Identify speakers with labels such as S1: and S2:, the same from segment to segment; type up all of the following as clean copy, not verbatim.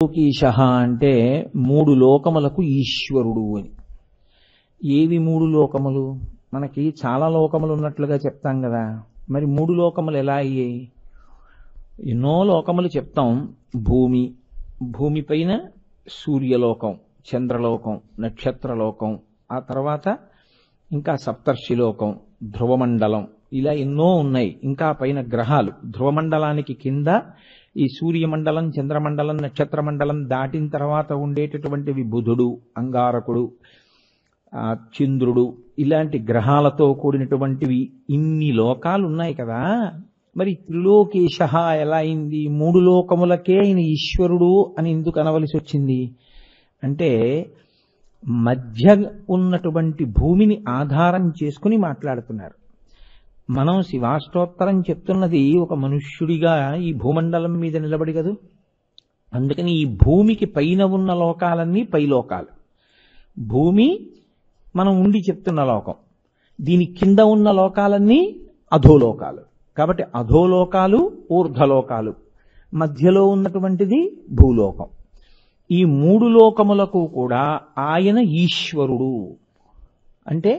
S1: లోకేశః అంటే మూడు లోకములకు ఈశ్వరుడు అని. ఏవి మూడు లోకములు? మనకి చాలా లోకములు ఉన్నట్లుగా చెప్తాం కదా, మరి మూడు లోకములు ఎలా అయ్యాయి? ఎన్నో లోకములు చెప్తాం. భూమి, భూమిపైన సూర్యలోకం, చంద్రలోకం, నక్షత్రలోకం, ఆ తర్వాత ఇంకా సప్తర్షిలోకం, ధ్రువమండలం, ఇలా ఎన్నో ఉన్నాయి. ఇంకా పైన గ్రహాలు, ధ్రువమండలానికి కింద ఈ సూర్యమండలం, చంద్రమండలం, నక్షత్రమండలం దాటిన తర్వాత ఉండేటటువంటివి బుధుడు, అంగారకుడు, చంద్రుడు, ఇలాంటి గ్రహాలతో కూడినటువంటివి ఇన్ని లోకాలు ఉన్నాయి కదా. మరి త్రిలోకేశః ఎలా అయింది? మూడు లోకములకే ఆయన ఈశ్వరుడు అని ఎందుకు అనవలసి వచ్చింది అంటే, మధ్య ఉన్నటువంటి భూమిని ఆధారం చేసుకుని మాట్లాడుతున్నారు. మనం శివాష్టోత్తరం చెప్తున్నది ఒక మనుష్యుడిగా ఈ భూమండలం మీద నిలబడి కదూ. అందుకని ఈ భూమికి పైన ఉన్న లోకాలన్నీ పైలోకాలు. భూమి మనం ఉండి చెప్తున్న లోకం, దీని కింద ఉన్న లోకాలన్నీ అధోలోకాలు. కాబట్టి అధోలోకాలు, ఊర్ధ్వలోకాలు, మధ్యలో ఉన్నటువంటిది భూలోకం. ఈ మూడు లోకములకు కూడా ఆయన ఈశ్వరుడు. అంటే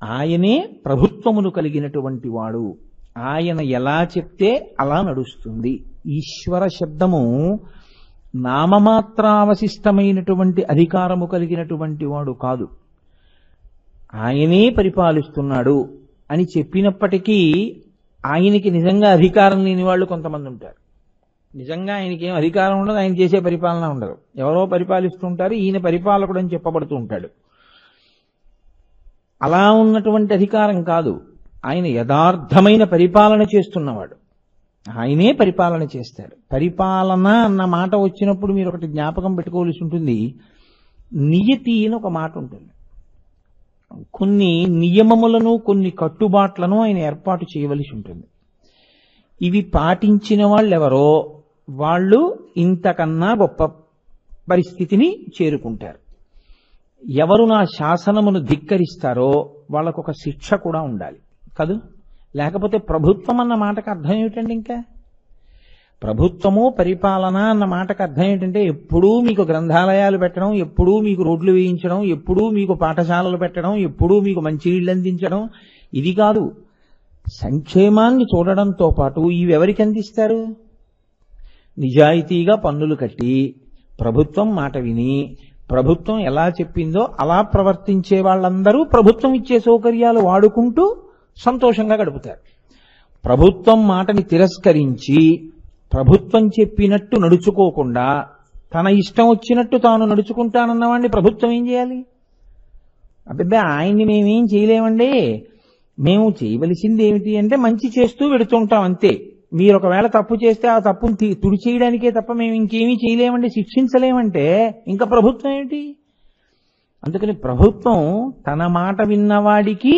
S1: ఆయనే ప్రభుత్వమును కలిగినటువంటి వాడు. ఆయన ఎలా చెప్తే అలా నడుస్తుంది. ఈశ్వర శబ్దము నామమాత్రావశిష్టమైనటువంటి అధికారము కలిగినటువంటి వాడు కాదు. ఆయనే పరిపాలిస్తున్నాడు అని చెప్పినప్పటికీ ఆయనకి నిజంగా అధికారం లేని వాళ్ళు కొంతమంది ఉంటారు. నిజంగా ఆయనకి ఏం అధికారం ఉండదు, ఆయన చేసే పరిపాలన ఉండదు, ఎవరో పరిపాలిస్తుంటారు, ఈయన పరిపాలకుడు అని చెప్పబడుతూ ఉంటాడు. అలా ఉన్నటువంటి అధికారం కాదు, ఆయన యథార్థమైన పరిపాలన చేస్తున్నవాడు. ఆయనే పరిపాలన చేస్తాడు. పరిపాలన అన్న మాట వచ్చినప్పుడు మీరు ఒకటి జ్ఞాపకం పెట్టుకోవాల్సి ఉంటుంది. నియతి అని ఒక మాట ఉంటుంది. కొన్ని నియమములను, కొన్ని కట్టుబాట్లను ఆయన ఏర్పాటు చేయవలసి ఉంటుంది. ఇవి పాటించిన వాళ్ళెవరో వాళ్ళు ఇంతకన్నా గొప్ప పరిస్థితిని చేరుకుంటారు. ఎవరు నా శాసనమును ధిక్కరిస్తారో వాళ్ళకు ఒక శిక్ష కూడా ఉండాలి కదూ. లేకపోతే ప్రభుత్వం అన్న మాటకు అర్థం ఏమిటండి? ఇంకా ప్రభుత్వము, పరిపాలన అన్న మాటకు అర్థం ఏంటంటే ఎప్పుడూ మీకు గ్రంథాలయాలు పెట్టడం, ఎప్పుడూ మీకు రోడ్లు వేయించడం, ఎప్పుడూ మీకు పాఠశాలలు పెట్టడం, ఎప్పుడూ మీకు మంచినీళ్ళు అందించడం, ఇది కాదు. సంక్షేమాన్ని చూడడంతో పాటు ఇవి ఎవరికి అందిస్తారు? నిజాయితీగా పన్నులు కట్టి ప్రభుత్వం మాట విని ప్రభుత్వం ఎలా చెప్పిందో అలా ప్రవర్తించే వాళ్ళందరూ ప్రభుత్వం ఇచ్చే సౌకర్యాలు వాడుకుంటూ సంతోషంగా గడుపుతారు. ప్రభుత్వం మాటని తిరస్కరించి ప్రభుత్వం చెప్పినట్టు నడుచుకోకుండా తన ఇష్టం వచ్చినట్టు తాను నడుచుకుంటానన్నవాడిని ప్రభుత్వం ఏం చేయాలి? అబ్బే ఆయన్ని మేమేం చేయలేమండి, మేము చేయవలసింది ఏమిటి అంటే మంచి చేస్తూ వెడుతుంటాం అంతే. మీరు ఒకవేళ తప్పు చేస్తే ఆ తప్పును తుడి చేయడానికే తప్ప మేము ఇంకేమీ చేయలేమండి, శిక్షించలేమంటే ఇంకా ప్రభుత్వం ఏమిటి? అందుకని ప్రభుత్వం తన మాట విన్నవాడికి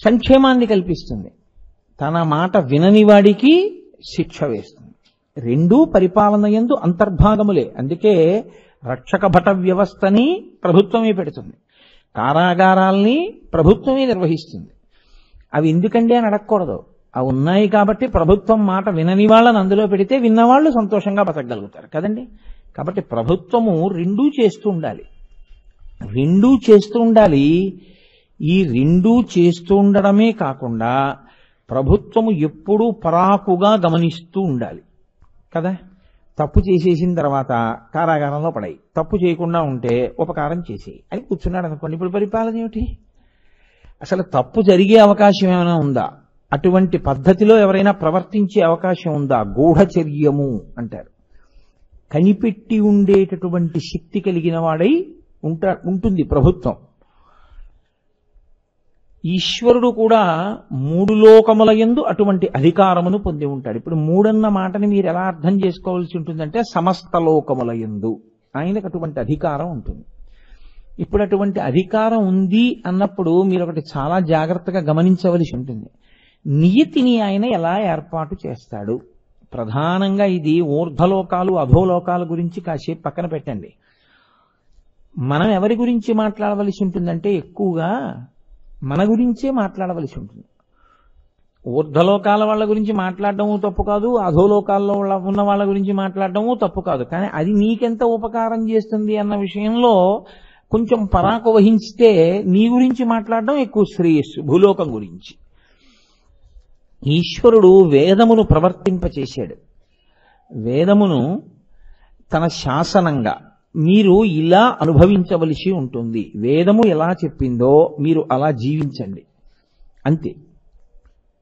S1: సంక్షేమాన్ని కల్పిస్తుంది, తన మాట వినని వాడికి శిక్ష వేస్తుంది. రెండూ పరిపాలన యందు అంతర్భాగములే. అందుకే రక్షక భట వ్యవస్థని ప్రభుత్వమే పెడుతుంది, కారాగారాల్ని ప్రభుత్వమే నిర్వహిస్తుంది. అవి ఎందుకండి అని అడగకూడదు, అవి ఉన్నాయి కాబట్టి ప్రభుత్వం మాట వినని వాళ్ళని అందులో పెడితే విన్నవాళ్ళు సంతోషంగా బతకగలుగుతారు కదండి. కాబట్టి ప్రభుత్వము రెండూ చేస్తూ ఉండాలి, రెండూ చేస్తూ ఉండాలి. ఈ రెండూ చేస్తూ ఉండడమే కాకుండా ప్రభుత్వము ఎప్పుడూ పరాకుగా గమనిస్తూ ఉండాలి కదా. తప్పు చేసేసిన తర్వాత కారాగారంలో పడాయి, తప్పు చేయకుండా ఉంటే ఉపకారం చేసేయి అని కూర్చున్నాడు అనుకోండి. ఇప్పుడు పరిపాలన ఏమిటి? అసలు తప్పు జరిగే అవకాశం ఏమైనా ఉందా? అటువంటి పద్ధతిలో ఎవరైనా ప్రవర్తించే అవకాశం ఉందా? గూఢచర్యము అంటారు. కనిపెట్టి ఉండేటటువంటి శక్తి కలిగిన వాడై ఉంటుంది ప్రభుత్వం. ఈశ్వరుడు కూడా మూడు లోకముల యందు అటువంటి అధికారమును పొంది ఉంటాడు. ఇప్పుడు మూడన్న మాటని మీరు ఎలా అర్థం చేసుకోవాల్సి ఉంటుందంటే, సమస్త లోకముల యందు ఆయనకు అటువంటి అధికారం ఉంటుంది. ఇప్పుడు అటువంటి అధికారం ఉంది అన్నప్పుడు మీరు ఒకటి చాలా జాగ్రత్తగా గమనించవలసి ఉంటుంది. నియతిని ఆయన ఎలా ఏర్పాటు చేస్తాడు? ప్రధానంగా ఇది ఊర్ధ్వలోకాలు, అధోలోకాల గురించి కాసేపు పక్కన పెట్టండి. మనం ఎవరి గురించి మాట్లాడవలసి ఉంటుందంటే ఎక్కువగా మన గురించే మాట్లాడవలసి ఉంటుంది. ఊర్ధ్వలోకాల వాళ్ళ గురించి మాట్లాడటము తప్పు కాదు, అధోలోకాల్లో ఉన్న వాళ్ళ గురించి మాట్లాడటము తప్పు కాదు. కానీ అది నీకెంత ఉపకారం చేస్తుంది అన్న విషయంలో కొంచెం పరాకు వహించితే నీ గురించి మాట్లాడడం ఎక్కువ శ్రేయస్సు భూలోకం గురించి. ఈశ్వరుడు వేదమును ప్రవర్తింపచేశాడు. వేదమును తన శాసనంగా మీరు ఇలా అనుభవించవలసి ఉంటుంది, వేదము ఎలా చెప్పిందో మీరు అలా జీవించండి అంతే.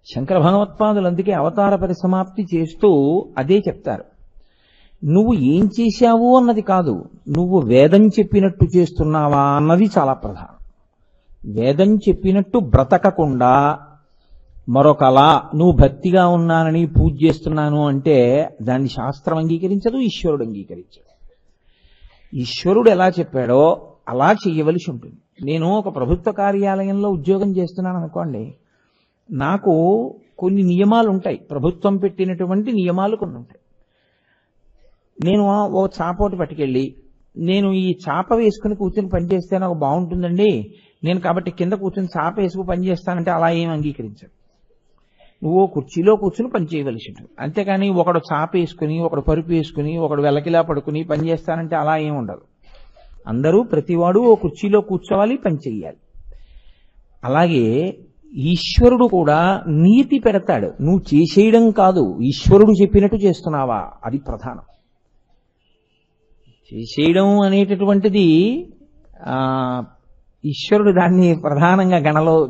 S1: శంకర భగవత్పాదులు అందుకే అవతార పరిసమాప్తి చేస్తూ అదే చెప్తారు. నువ్వు ఏం చేశావు అన్నది కాదు, నువ్వు వేదం చెప్పినట్టు చేస్తున్నావా అన్నది చాలా ప్రధానం. వేదం చెప్పినట్టు బ్రతకకుండా మరొకలా నువ్వు భక్తిగా ఉన్నానని పూజ చేస్తున్నాను అంటే దాన్ని శాస్త్రం అంగీకరించదు, ఈశ్వరుడు అంగీకరించడు. ఈశ్వరుడు ఎలా చెప్పాడో అలా చెయ్యవలసి ఉంటుంది. నేను ఒక ప్రభుత్వ కార్యాలయంలో ఉద్యోగం చేస్తున్నాను అనుకోండి, నాకు కొన్ని నియమాలు ఉంటాయి, ప్రభుత్వం పెట్టినటువంటి నియమాలు కొన్ని ఉంటాయి. నేను ఓ చాపోటి పట్టుకెళ్ళి నేను ఈ చాప వేసుకుని కూర్చొని పనిచేస్తే నాకు బాగుంటుందండి, నేను కాబట్టి కింద కూర్చొని చాప వేసుకుని పనిచేస్తానంటే అలా ఏం అంగీకరించదు. నువ్వు కుర్చీలో కూర్చుని పని చేయవలసి ఉంటుంది. అంతేకాని ఒకడు చాప వేసుకుని, ఒకడు పరుపు వేసుకుని, ఒకడు వెలకిలా పడుకుని పని చేస్తానంటే అలా ఏం ఉండదు. అందరూ ప్రతివాడు ఓ కుర్చీలో కూర్చోవాలి, పని చెయ్యాలి. అలాగే ఈశ్వరుడు కూడా నీతి పెడతాడు. నువ్వు చేసేయడం కాదు, ఈశ్వరుడు చెప్పినట్టు చేస్తున్నావా అది ప్రధానం. చేసేయడం అనేటటువంటిది ఈశ్వరుడు దాన్ని ప్రధానంగా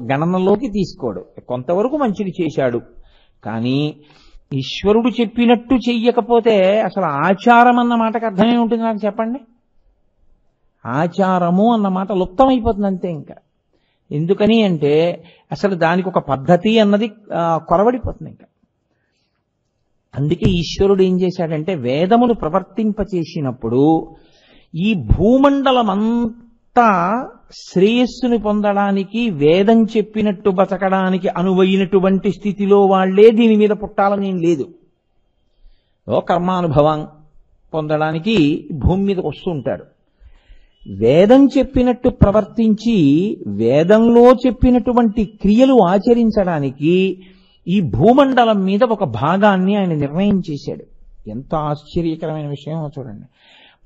S1: గణనలోకి తీసుకోడు. కొంతవరకు మంచిది చేశాడు, కానీ ఈశ్వరుడు చెప్పినట్టు చెయ్యకపోతే అసలు ఆచారం అన్న మాటకు అర్థమే ఉంటుంది నాకు చెప్పండి. ఆచారము అన్న మాట లుప్తమైపోతుంది అంతే. ఇంకా ఎందుకని అంటే అసలు దానికి ఒక పద్ధతి అన్నది కొరవడిపోతుంది. ఇంకా అందుకే ఈశ్వరుడు ఏం చేశాడంటే వేదమును ప్రవర్తింపచేసినప్పుడు ఈ భూమండలమంతా శ్రేయస్సుని పొందడానికి, వేదం చెప్పినట్టు బతకడానికి అనువైనటువంటి స్థితిలో వాళ్లే దీని మీద పుట్టాలని లేదు. కర్మానుభవం పొందడానికి భూమి మీదకి వస్తూ ఉంటారు. వేదం చెప్పినట్టు ప్రవర్తించి వేదంలో చెప్పినటువంటి క్రియలు ఆచరించడానికి ఈ భూమండలం మీద ఒక భాగాన్ని ఆయన నిర్ణయం చేశాడు. ఎంత ఆశ్చర్యకరమైన విషయం చూడండి.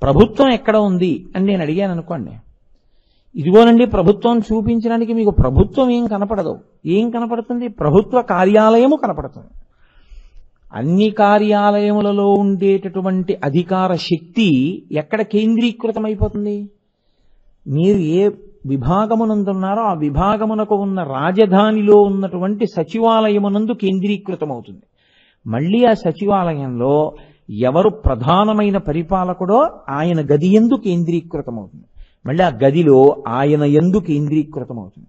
S1: ప్రభుత్వం ఎక్కడ ఉంది అని నేను అడిగాను అనుకోండి, ఇదిగోనండి ప్రభుత్వం చూపించడానికి మీకు ప్రభుత్వం ఏం కనపడదు. ఏం కనపడుతుంది? ప్రభుత్వ కార్యాలయము కనపడుతుంది. అన్ని కార్యాలయములలో ఉండేటటువంటి అధికార శక్తి ఎక్కడ కేంద్రీకృతమైపోతుంది? మీరు ఏ విభాగమునందున్నారో ఆ విభాగమునకు ఉన్న రాజధానిలో ఉన్నటువంటి సచివాలయమునందు కేంద్రీకృతమవుతుంది. మళ్ళీ ఆ సచివాలయంలో ఎవరు ప్రధానమైన పరిపాలకుడో ఆయన గది యందు కేంద్రీకృతమవుతుంది. మళ్ళీ ఆ గదిలో ఆయన యందు కేంద్రీకృతమవుతుంది.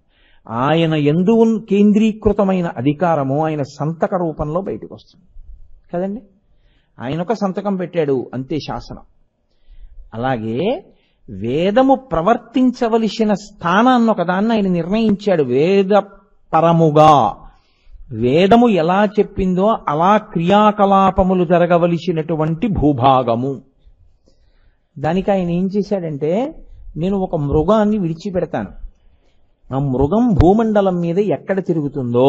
S1: ఆయన యందు కేంద్రీకృతమైన అధికారము ఆయన సంతక రూపంలో బయటకు వస్తుంది కదండి. ఆయన ఒక సంతకం పెట్టాడు అంతే, శాసనం. అలాగే వేదము ప్రవర్తించవలసిన స్థానాన్ని ఒకదాన్ని ఆయన నిర్ణయించాడు. వేద పరముగా వేదము ఎలా చెప్పిందో అలా క్రియాకలాపములు జరగవలసినటువంటి భూభాగము. దానికి ఆయన ఏం చేశాడంటే, నేను ఒక మృగాన్ని విడిచిపెడతాను, ఆ మృగం భూమండలం మీద ఎక్కడ తిరుగుతుందో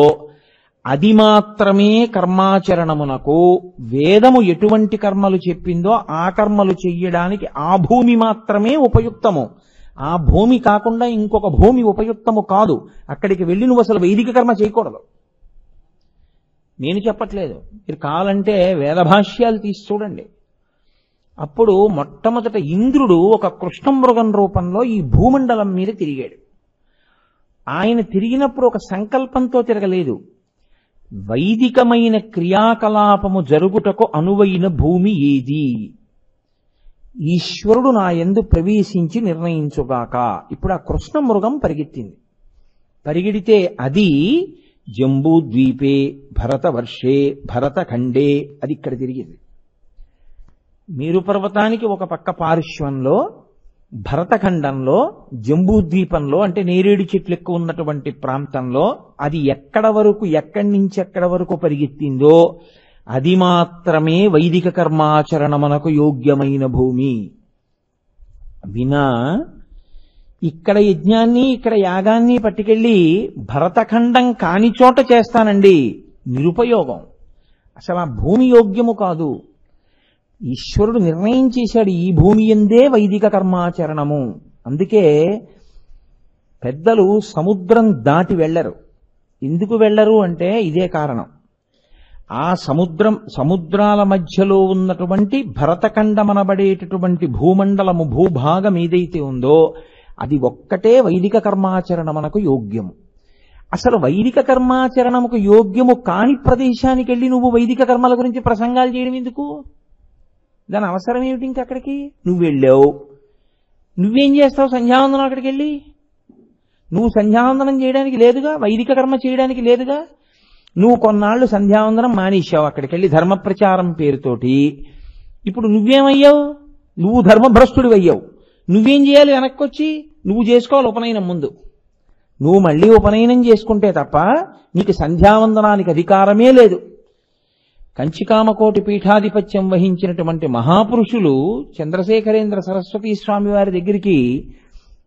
S1: అది మాత్రమే కర్మాచరణమునకు, వేదము ఎటువంటి కర్మలు చెప్పిందో ఆ కర్మలు చెయ్యడానికి ఆ భూమి మాత్రమే ఉపయుక్తము. ఆ భూమి కాకుండా ఇంకొక భూమి ఉపయుక్తము కాదు. అక్కడికి వెళ్ళి నువ్వు అసలు వైదిక కర్మ చేయకూడదు. నేను చెప్పట్లేదు, మీరు కావాలంటే వేదభాష్యాలు తీసి చూడండి. అప్పుడు మొట్టమొదట ఇంద్రుడు ఒక కృష్ణమృగం రూపంలో ఈ భూమండలం మీద తిరిగాడు. ఆయన తిరిగినప్పుడు ఒక సంకల్పంతో తిరగలేదు. వైదికమైన క్రియాకలాపము జరుగుటకు అనువైన భూమి ఏది? ఈశ్వరుడు నా యందు ప్రవేశించి నిర్ణయించుగాక. ఇప్పుడు ఆ కృష్ణమృగం పరిగెత్తింది. పరిగెడితే అది జంబూద్వీపే భరతవర్షే భరతఖండే అది ఇక్కడ తిరిగింది. మేరు పర్వతానికి ఒక పక్క పార్శ్వంలో, భరతఖండంలో, జంబూద్వీపంలో అంటే నేరేడు చెట్లు ఎక్కువ ఉన్నటువంటి ప్రాంతంలో అది ఎక్కడి నుంచి ఎక్కడి వరకు పరిగెత్తిందో అది మాత్రమే వైదిక కర్మాచరణమునకు యోగ్యమైన భూమి. వినా ఇక్కడ యజ్ఞాన్ని ఇక్కడ యాగాన్ని పట్టుకెళ్ళి భరతఖండం కాని చోట చేస్తానండి నిరుపయోగం. అసలు ఆ భూమి యోగ్యము కాదు. ఈశ్వరుడు నిర్ణయం చేశాడు ఈ భూమి యందే వైదిక కర్మాచరణము. అందుకే పెద్దలు సముద్రం దాటి వెళ్ళరు. ఎందుకు వెళ్ళరు అంటే ఇదే కారణం. ఆ సముద్రాల మధ్యలో ఉన్నటువంటి భరతఖండమనబడేటటువంటి భూమండలము, భూభాగం ఏదైతే ఉందో అది ఒక్కటే వైదిక కర్మాచరణమునకు యోగ్యము. అసలు వైదిక కర్మాచరణముకు యోగ్యము కాని ప్రదేశానికి వెళ్ళి నువ్వు వైదిక కర్మల గురించి ప్రసంగాలు చేయడం ఎందుకు? దాని అవసరం ఏమిటి? ఇంకక్కడికి నువ్వు వెళ్ళావు, నువ్వేం చేస్తావు? సంధ్యావందనం అక్కడికి వెళ్ళి నువ్వు సంధ్యావందనం చేయడానికి లేదుగా, వైదిక కర్మ చేయడానికి లేదుగా. నువ్వు కొన్నాళ్ళు సంధ్యావందనం మానేశావు అక్కడికి వెళ్ళి ధర్మ ప్రచారం పేరుతోటి. ఇప్పుడు నువ్వేమయ్యావు? నువ్వు ధర్మభ్రష్టుడు అయ్యావు. నువ్వేం చేయాలి? వెనక్కొచ్చి నువ్వు చేసుకోవాలి ఉపనయనం ముందు. నువ్వు మళ్ళీ ఉపనయనం చేసుకుంటే తప్ప నీకు సంధ్యావందనానికి అధికారమే లేదు. కంచికామకోటి పీఠాధిపత్యం వహించినటువంటి మహాపురుషులు చంద్రశేఖరేంద్ర సరస్వతీ స్వామి వారి దగ్గరికి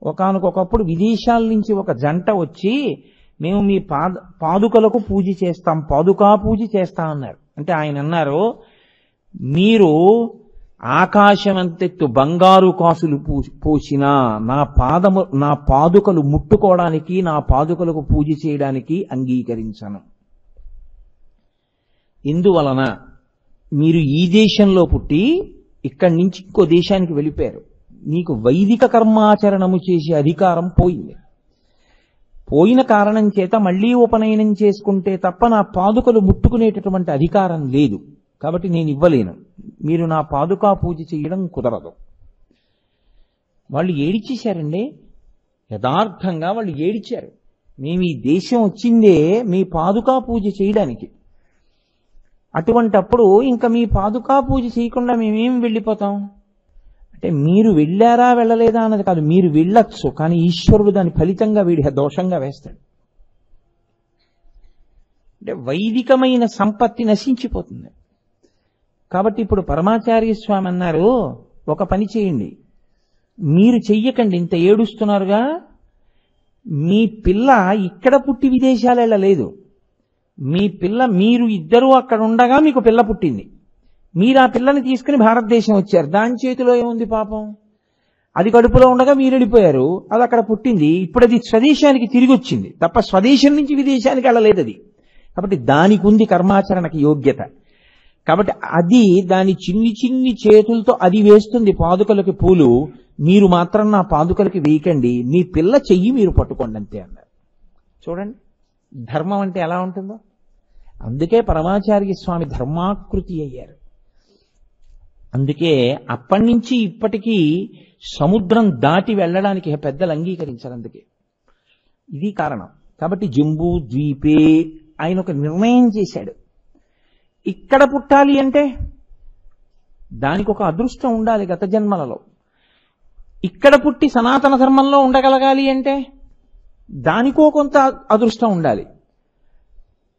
S1: ఒకానొకప్పుడు విదేశాల నుంచి ఒక జంట వచ్చి, మేము మీ పాదుకలకు పూజ చేస్తాం, పాదుకా పూజ చేస్తాం అన్నారు. అంటే ఆయన అన్నారు, మీరు ఆకాశమంతెత్తు బంగారు కాసులు పోసినా నా పాదుకలు ముట్టుకోవడానికి, నా పాదుకలకు పూజ చేయడానికి అంగీకరించను. ఎందువలన? మీరు ఈ దేశంలో పుట్టి ఇక్కడి నుంచి ఇంకో దేశానికి వెళ్ళిపోయారు. నీకు వైదిక కర్మాచరణము చేసే అధికారం పోయింది. పోయిన కారణం చేత మళ్లీ ఉపనయనం చేసుకుంటే తప్ప నా పాదుకలు ముట్టుకునేటటువంటి అధికారం లేదు. కాబట్టి నేను ఇవ్వలేను. మీరు నా పాదుకా పూజ చేయడం కుదరదు. వాళ్ళు ఏడిచేశారండి. యథార్థంగా వాళ్ళు ఏడిచారు. మేము ఈ దేశం వచ్చిందే మీ పాదుకా పూజ చేయడానికి. అటువంటప్పుడు ఇంకా మీ పాదుకా పూజ చేయకుండా మేమేం వెళ్ళిపోతాం అంటే, మీరు వెళ్ళారా వెళ్ళలేదా అన్నది కాదు, మీరు వెళ్ళొచ్చు, కానీ ఈశ్వరుడు దాని ఫలితంగా వీడి దోషంగా వేస్తాడు. అంటే వైదికమైన సంపత్తి నశించిపోతుంది. కాబట్టి ఇప్పుడు పరమాచార్య స్వామి అన్నారు, ఒక పని చేయండి, మీరు చెయ్యకండి, ఇంత ఏడుస్తున్నారుగా, మీ పిల్ల ఇక్కడ పుట్టి విదేశాలు వెళ్ళలేదు. మీ పిల్ల, మీరు ఇద్దరూ అక్కడ ఉండగా మీకు పిల్ల పుట్టింది. మీరు ఆ పిల్లని తీసుకుని భారతదేశం వచ్చారు. దాని చేతిలో ఏముంది పాపం? అది కడుపులో ఉండగా మీరు వెళ్ళిపోయారు, అది అక్కడ పుట్టింది. ఇప్పుడు అది స్వదేశానికి తిరిగి వచ్చింది తప్ప స్వదేశం నుంచి విదేశానికి వెళ్ళలేదు అది. కాబట్టి దానికి ఉంది కర్మాచరణకి యోగ్యత. కాబట్టి అది దాని చిన్ని చిన్ని చేతులతో అది వేస్తుంది పాదుకలకి పూలు. మీరు మాత్రం నా పాదుకలకి వేయకండి, మీ పిల్ల చెయ్యి మీరు పట్టుకోండి అంతే అన్నారు. చూడండి ధర్మం అంటే ఎలా ఉంటుందో. అందుకే పరమాచార్య స్వామి ధర్మాకృతి అయ్యారు. అందుకే అప్పటి నుంచి ఇప్పటికీ సముద్రం దాటి వెళ్ళడానికి పెద్దలు అంగీకరించారు. అందుకే ఇది కారణం. కాబట్టి జంబూ ద్వీపే ఆయన ఒక నిర్ణయం చేశాడు. ఇక్కడ పుట్టాలి అంటే దానికి ఒక అదృష్టం ఉండాలి గత జన్మలలో. ఇక్కడ పుట్టి సనాతన ధర్మంలో ఉండగలగాలి అంటే దానికో కొంత అదృష్టం ఉండాలి.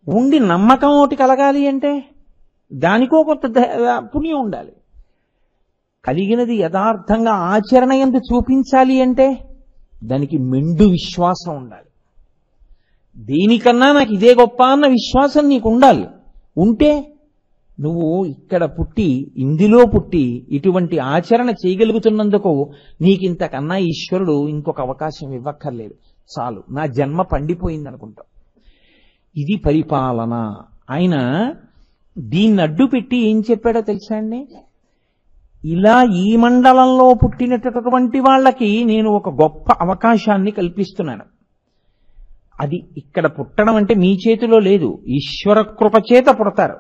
S1: ఉండి నమ్మకం ఒకటి కలగాలి అంటే దానికో కొంత పుణ్యం ఉండాలి. కలిగినది యథార్థంగా ఆచరణ యందు చూపించాలి అంటే దానికి మెండు విశ్వాసం ఉండాలి. దేనికన్నా నాకు ఇదే గొప్ప అన్న విశ్వాసం నీకు ఉండాలి. ఉంటే నువ్వు ఇక్కడ పుట్టి, ఇందులో పుట్టి ఇటువంటి ఆచరణ చేయగలుగుతున్నందుకు నీకింతకన్నా ఈశ్వరుడు ఇంకొక అవకాశం ఇవ్వక్కర్లేదు, చాలు, నా జన్మ పండిపోయింది అనుకుంటావు. ఇది పరిపాలన. ఆయన దీన్ని అడ్డు పెట్టి ఏం చెప్పాడో తెలుసా అండి? ఇలా ఈ మండలంలో పుట్టినటువంటి వాళ్ళకి నేను ఒక గొప్ప అవకాశాన్ని కల్పిస్తున్నాను. అది ఇక్కడ పుట్టడం అంటే మీ చేతిలో లేదు, ఈశ్వర కృప చేత పుడతారు.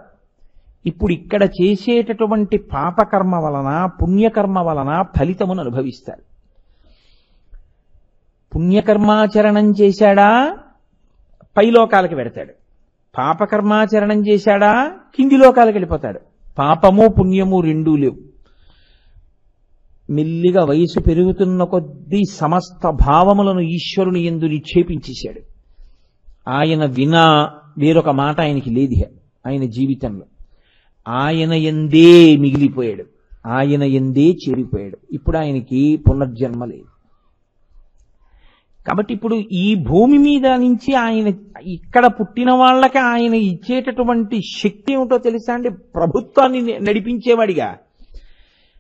S1: ఇప్పుడు ఇక్కడ చేసేటటువంటి పాపకర్మ వలన, పుణ్యకర్మ వలన ఫలితమును అనుభవిస్తారు. పుణ్యకర్మాచరణం చేశాడా పైలోకాలకి వెడతాడు, పాపకర్మాచరణం చేశాడా కింది లోకాలకు వెళ్ళిపోతాడు. పాపము పుణ్యము రెండూ లేవు. మెల్లిగా వయసు పెరుగుతున్న కొద్దీ సమస్త భావములను ఈశ్వరుని యందు నిక్షేపించేశాడు. ఆయన వినా వేరొక మాట ఆయనకి లేదు ఆయన జీవితంలో. ఆయన యందే మిగిలిపోయాడు, ఆయన యందే చేరిపోయాడు. ఇప్పుడు ఆయనకి పునర్జన్మ లేదు. కాబట్టి ఇప్పుడు ఈ భూమి మీద నుంచి ఆయన ఇక్కడ పుట్టిన వాళ్ళకి ఆయన ఇచ్చేటటువంటి శక్తి ఏమిటో తెలుసా అండి? ప్రభుత్వాన్ని నడిపించేవాడిగా.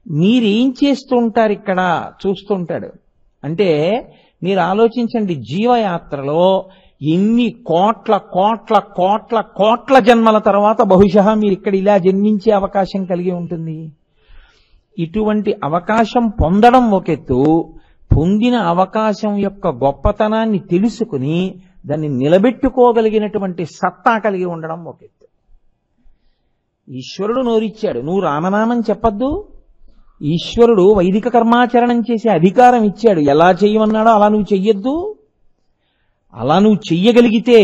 S1: మీరేం చేస్తూ ఉంటారు ఇక్కడ చూస్తుంటాడు. అంటే మీరు ఆలోచించండి, జీవయాత్రలో ఎన్ని కోట్ల కోట్ల కోట్ల కోట్ల జన్మల తర్వాత బహుశా మీరు ఇక్కడ ఇలా జన్మించే అవకాశం కలిగి ఉంటుంది. ఇటువంటి అవకాశం పొందడం ఒకెత్తు, పొందిన అవకాశం యొక్క గొప్పతనాన్ని తెలుసుకుని దాన్ని నిలబెట్టుకోగలిగినటువంటి సత్తా కలిగి ఉండడం ఒకెత్తు. ఈశ్వరుడు నోరిచ్చాడు, నువ్వు రామనామం చెప్పద్దు. ఈశ్వరుడు వైదిక కర్మాచరణం చేసే అధికారం ఇచ్చాడు, ఎలా చేయమన్నాడో అలా నువ్వు చెయ్యొద్దు. అలా నువ్వు చెయ్యగలిగితే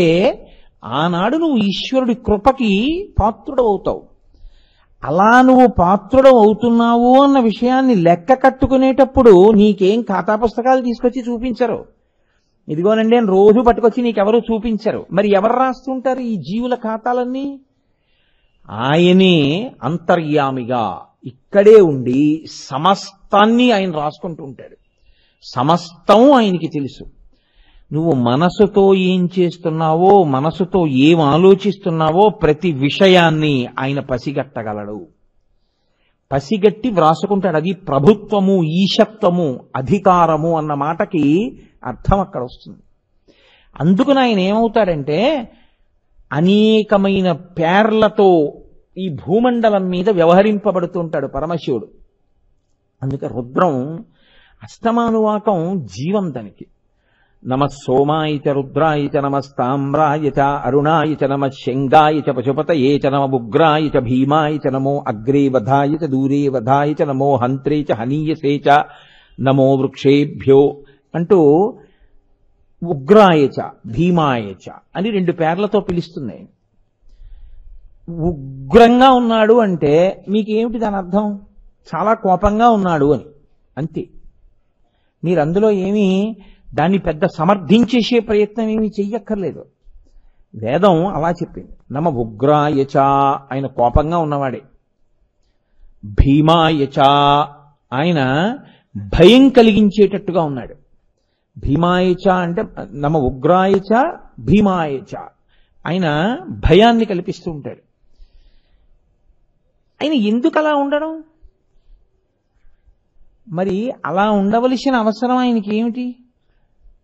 S1: ఆనాడు నువ్వు ఈశ్వరుడి కృపకి పాత్రుడవుతావు. అలా నువ్వు పాత్రుడు అవుతున్నావు అన్న విషయాన్ని లెక్క కట్టుకునేటప్పుడు నీకేం ఖాతా పుస్తకాలు తీసుకొచ్చి చూపించరు. ఇదిగోనండి అని రోజు పట్టుకొచ్చి నీకెవరూ చూపించరు. మరి ఎవరు రాస్తుంటారు ఈ జీవుల ఖాతాలన్నీ? ఆయనే అంతర్యామిగా ఇక్కడే ఉండి సమస్తాన్ని ఆయన రాసుకుంటూ ఉంటాడు. సమస్తం ఆయనకి తెలుసు. నువ్వు మనసుతో ఏం చేస్తున్నావో, మనసుతో ఏం ఆలోచిస్తున్నావో ప్రతి విషయాన్ని ఆయన పసిగట్టగలడు. పసిగట్టి వ్రాసుకుంటాడు. అది ప్రభుత్వము, ఈశత్వము, అధికారము అన్న మాటకి అర్థం అక్కడ వస్తుంది. అందుకని ఆయన ఏమవుతాడంటే అనేకమైన పేర్లతో ఈ భూమండలం మీద వ్యవహరింపబడుతుంటాడు పరమశివుడు. అందుకే రుద్రం అష్టమానువాకం జీవం దానికి. నమ సోమాయ చ రుద్రాయ చ నమస్తామ్రాయ చ అరుణాయ చ నమ శంగాయ చ పశుపతయే చ నమ ఉగ్రాయ చ భీమాయ చ నమో అగ్రే వధాయ చ దూరే వధాయ చ నమో హంత్రే చ హనీయసే చ నమో వృక్షేభ్యో అంటూ ఉగ్రాయ చ భీమాయ చ అని రెండు పేర్లతో పిలుస్తుంది. ఉగ్రంగా ఉన్నాడు అంటే మీకేమిటి దాని అర్థం? చాలా కోపంగా ఉన్నాడు అని, అంతే. మీరు అందులో ఏమీ దాన్ని పెద్ద సమర్థించేసే ప్రయత్నం ఏమీ చెయ్యక్కర్లేదు. వేదం అలా చెప్పింది. నమ ఉగ్రాయచ, ఆయన కోపంగా ఉన్నవాడే. భీమాయచ, ఆయన భయం కలిగించేటట్టుగా ఉన్నాడు. భీమాయచ అంటే నమ ఉగ్రాయచ భీమాయచ, ఆయన భయాన్ని కల్పిస్తూ ఉంటాడు. ఆయన ఎందుకు అలా ఉండడం? మరి అలా ఉండవలసిన అవసరం ఆయనకి ఏమిటి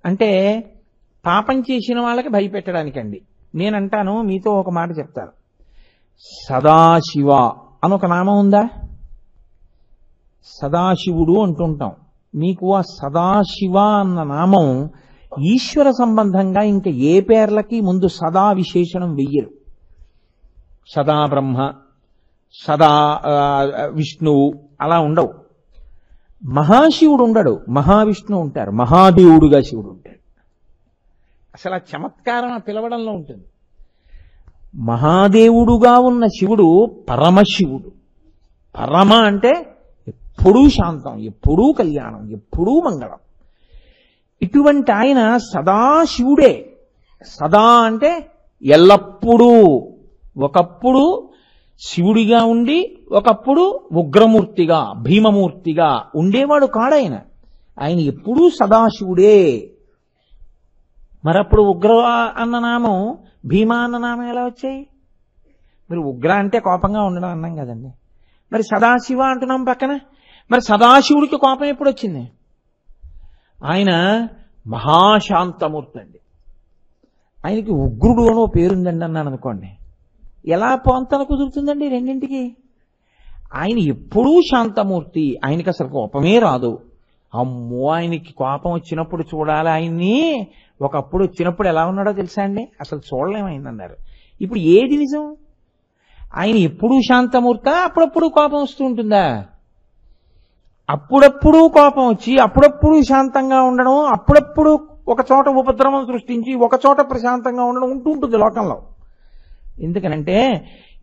S1: అంటే పాపం చేసిన వాళ్ళకి భయపెట్టడానికండి. నేనంటాను, మీతో ఒక మాట చెప్తాను. సదాశివ అని ఒక నామం ఉందా? సదాశివుడు అంటుంటాం. మీకు ఆ సదాశివ అన్న నామం ఈశ్వర సంబంధంగా ఇంకా ఏ పేర్లకి ముందు సదా విశేషణం వెయ్యరు. సదా బ్రహ్మ, సదా విష్ణువు అలా ఉండవు. మహాశివుడు ఉండడు, మహావిష్ణువు ఉంటారు. మహాదేవుడుగా శివుడు ఉంటాడు. అసలు ఆ చమత్కారం ఆ పిలవడంలో ఉంటుంది. మహాదేవుడుగా ఉన్న శివుడు పరమశివుడు. పరమ అంటే ఎప్పుడూ శాంతం, ఎప్పుడూ కళ్యాణం, ఎప్పుడూ మంగళం. ఇటువంటి ఆయన సదాశివుడే. సదా అంటే ఎల్లప్పుడూ. ఒకప్పుడు శివుడిగా ఉండి ఒకప్పుడు ఉగ్రమూర్తిగా, భీమమూర్తిగా ఉండేవాడు కాడాయన. ఆయన ఎప్పుడూ సదాశివుడే. మరప్పుడు ఉగ్ర అన్న నామం, భీమా అన్న నామం ఎలా వచ్చాయి? మరి ఉగ్ర అంటే కోపంగా ఉండడం అన్నాం కదండి. మరి సదాశివ అంటున్నాం పక్కన. మరి సదాశివుడికి కోపం ఎప్పుడు వచ్చింది? ఆయన మహాశాంతమూర్తి అండి. ఆయనకి ఉగ్రుడు అనో పేరుందండి అన్నాను అనుకోండి, ఎలా పొంతన కుదురుతుందండి రెండింటికి? ఆయన ఎప్పుడూ శాంతమూర్తి, ఆయనకి అసలు కోపమే రాదు. అమ్మో, ఆయనకి కోపం వచ్చినప్పుడు చూడాలి ఆయన్ని. ఒకప్పుడు వచ్చినప్పుడు ఎలా ఉన్నాడో తెలుసా అండి? అసలు చూడలేమైందన్నారు. ఇప్పుడు ఏది నిజం? ఆయన ఎప్పుడూ శాంతమూర్తా, అప్పుడప్పుడు కోపం వస్తూ ఉంటుందా? అప్పుడప్పుడు కోపం వచ్చి అప్పుడప్పుడు శాంతంగా ఉండడం, అప్పుడప్పుడు ఒక చోట ఉపద్రవం సృష్టించి ఒక చోట ప్రశాంతంగా ఉండడం ఉంటూ ఉంటుంది లోకంలో. ఎందుకనంటే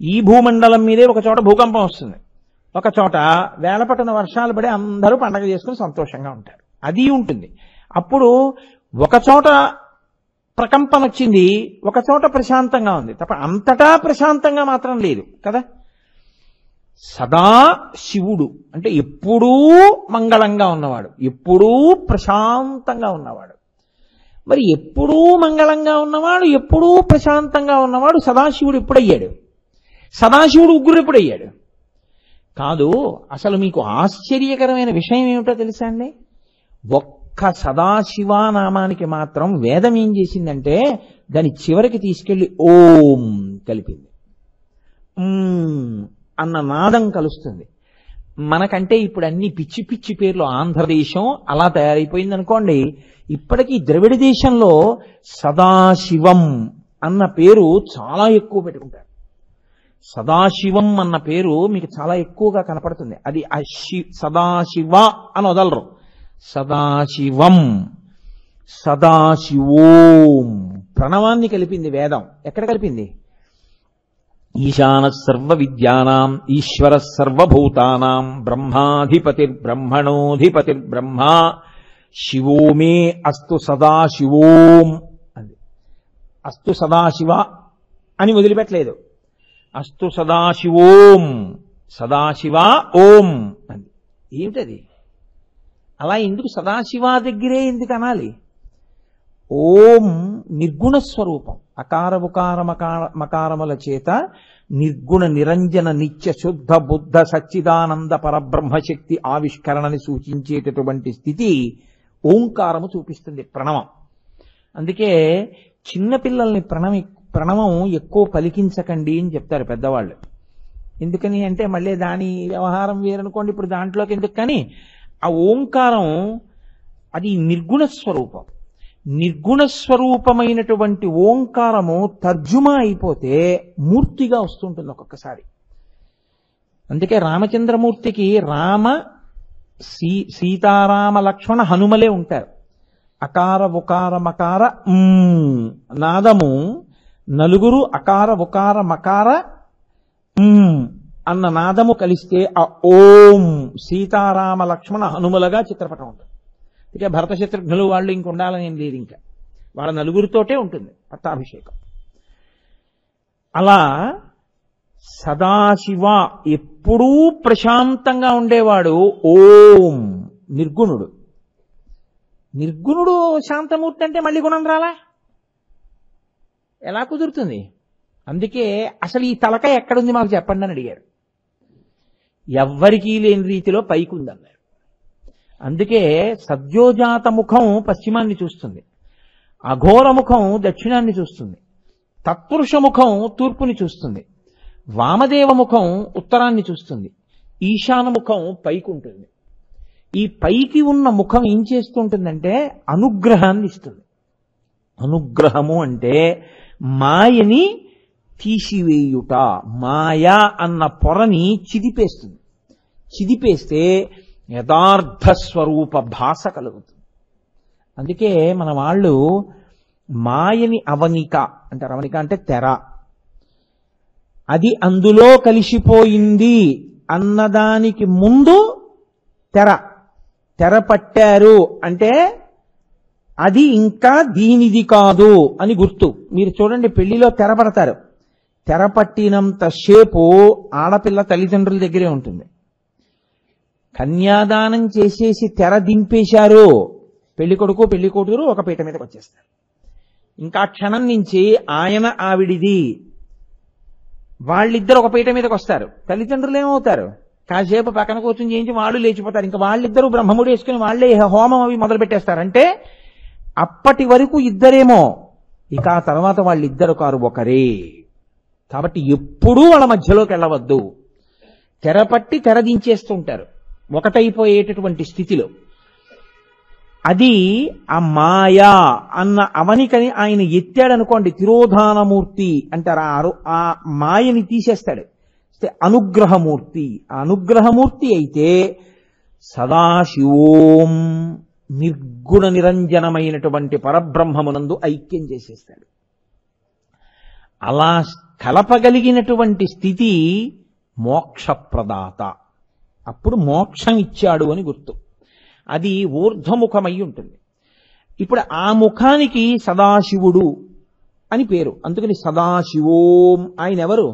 S1: ఈ భూమండలం మీదే ఒక చోట భూకంపం వస్తుంది, ఒక చోట వేలపట్టణ వర్షాలు పడి అందరూ పండగ చేసుకుని సంతోషంగా ఉంటారు, అది ఉంటుంది. అప్పుడు ఒక చోట ప్రకంపన వచ్చింది, ఒక చోట ప్రశాంతంగా ఉంది తప్ప అంతటా ప్రశాంతంగా మాత్రం లేదు కదా. సదా శివుడు అంటే ఎప్పుడూ మంగళంగా ఉన్నవాడు, ఎప్పుడూ ప్రశాంతంగా ఉన్నవాడు. మరి ఎప్పుడూ మంగళంగా ఉన్నవాడు, ఎప్పుడూ ప్రశాంతంగా ఉన్నవాడు సదాశివుడు ఎప్పుడయ్యాడు? సదాశివుడు ఉగ్రుడు ఎప్పుడయ్యాడు? కాదు. అసలు మీకు ఆశ్చర్యకరమైన విషయం ఏమిటో తెలుసా అండి? ఒక్క సదాశివ నామానికి మాత్రం వేదం ఏం చేసిందంటే దాని చివరికి తీసుకెళ్లి ఓం కలిపింది. అన్న నాదం కలుస్తుంది. మనకంటే ఇప్పుడు అన్ని పిచ్చి పిచ్చి పేర్లు, ఆంధ్రదేశం అలా తయారైపోయింది అనుకోండి. ఇప్పటికీ ద్రవిడ దేశంలో సదాశివం అన్న పేరు చాలా ఎక్కువ పెట్టుకుంటారు. సదాశివం అన్న పేరు మీకు చాలా ఎక్కువగా కనపడుతుంది. అది సదాశివ అని వదలరు. సదాశివం, సదాశివోం ప్రణవాన్ని కలిపింది వేదం. ఎక్కడ కలిపింది? ఈశాన సర్వ విద్యానాం ఈశ్వర సర్వభూతానాం బ్రహ్మాధిపతిర్బ్రహ్మణోధిపతిర్బ్రహ్మ శివో మే అస్తు సదాశివోం అది. అస్తు సదాశివ అని వదిలిపెట్టలేదు. అస్తు సదాశివోం, సదాశివ ఓం అని. ఏమిటది? అలా ఎందుకు సదాశివ దగ్గరే ఎందుకు అనాలి? ఓం నిర్గుణ స్వరూపం. అకార ఉకార మకారముల చేత నిర్గుణ నిరంజన నిత్య శుద్ధ బుద్ధ సచ్చిదానంద పరబ్రహ్మశక్తి ఆవిష్కరణని సూచించేటటువంటి స్థితి ఓంకారము చూపిస్తుంది, ప్రణవం. అందుకే చిన్నపిల్లల్ని ప్రణవం ఎక్కువ పలికించకండి అని చెప్తారు పెద్దవాళ్ళు. ఎందుకని అంటే మళ్ళీ దాని వ్యవహారం వేరనుకోండి, ఇప్పుడు దాంట్లోకి ఎందుకు. కానీ ఆ ఓంకారం అది నిర్గుణ స్వరూపం. నిర్గుణ స్వరూపమైనటువంటి ఓంకారము తర్జుమా అయిపోతే మూర్తిగా వస్తుంటుంది ఒక్కొక్కసారి. అందుకే రామచంద్రమూర్తికి రామ, సీతారామ, లక్ష్మణ, హనుమలే ఉంటారు. అకార ఉకార మకార నాదము నలుగురు అకార ఉకార మకార అన్న నాదము కలిస్తే ఆ ఓం సీతారామ లక్ష్మణ హనుమలుగా చిత్రపటం ఉంటుంది. ఇక భరత శత్రుఘ్నులు వాళ్ళు ఇంక ఉండాలని ఏం లేదు, ఇంకా వాళ్ళ నలుగురితోటే ఉంటుంది పట్టాభిషేకం. అలా సదాశివ ఎప్పుడూ ప్రశాంతంగా ఉండేవాడు ఓం నిర్గుణుడు. నిర్గుణుడు శాంతమూర్తి అంటే మళ్ళీ గుణం రాలా? ఎలా కుదురుతుంది? అందుకే అసలు ఈ తలకాయ ఎక్కడుంది మాకు చెప్పండి అని అడిగారు. ఎవ్వరికీ లేని రీతిలో పైకి ఉందన్నారు. అందుకే సద్యోజాత ముఖం పశ్చిమాన్ని చూస్తుంది, అఘోర ముఖం దక్షిణాన్ని చూస్తుంది, తత్పురుష ముఖం తూర్పుని చూస్తుంది, వామదేవ ముఖం ఉత్తరాన్ని చూస్తుంది, ఈశాన ముఖం పైకి ఉంటుంది. ఈ పైకి ఉన్న ముఖం ఏం చేస్తుంటుందంటే అనుగ్రహాన్ని ఇస్తుంది. అనుగ్రహము అంటే మాయని తీసివేయుట. మాయా అన్న పొరని చిదిపేస్తుంది. చిదిపేస్తే యథార్థ స్వరూప భాష కలుగుతుంది. అందుకే మన వాళ్ళు మాయని అవనిక అంటారు. అవనిక అంటే తెర. అది అందులో కలిసిపోయింది అన్నదానికి ముందు తెర పట్టారు అంటే అది ఇంకా దీనిది కాదు అని గుర్తు. మీరు చూడండి, పెళ్లిలో తెర పడతారు. తెర పట్టినంత సేపు ఆడపిల్ల తల్లిదండ్రుల దగ్గరే ఉంటుంది. కన్యాదానం చేసేసి తెర దింపేశారు, పెళ్లి కొడుకు పెళ్లి కూతురు ఒక పీట మీదకి వచ్చేస్తారు. ఇంకా క్షణం నుంచి ఆయన ఆవిడిది, వాళ్ళిద్దరు ఒక పీట మీదకి వస్తారు. తల్లిదండ్రులు ఏమవుతారు? కాసేపు పక్కన కూర్చొని చేయించి వాళ్ళు లేచిపోతారు. ఇంకా వాళ్ళిద్దరూ బ్రహ్మముడి వేసుకుని వాళ్లే హోమం అవి మొదలు పెట్టేస్తారు. అంటే అప్పటి వరకు ఇద్దరేమో, ఇక ఆ తర్వాత వాళ్ళిద్దరు కారు ఒకరే. కాబట్టి ఎప్పుడూ వాళ్ళ మధ్యలోకి వెళ్ళవద్దు. తెరపట్టి తెర దించేస్తుంటారు ఒకటైపోయేటటువంటి స్థితిలో. అది ఆ మాయా అన్న అవనికని ఆయన ఎత్తాడనుకోండి, తిరోధానమూర్తి అంటారు. ఆ మాయని తీసేస్తాడు. అనుగ్రహమూర్తి. ఆ అనుగ్రహమూర్తి అయితే సదాశివోం నిర్గుణ నిరంజనమైనటువంటి పరబ్రహ్మమునందు ఐక్యం చేసేస్తాడు. అలా కలపగలిగినటువంటి స్థితి మోక్షప్రదాత. అప్పుడు మోక్షం ఇచ్చాడు అని గుర్తు. అది ఊర్ధ్వముఖమై ఉంటుంది. ఇప్పుడు ఆ ముఖానికి సదాశివుడు అని పేరు. అందుకని సదాశివోం. ఆయన ఎవరు?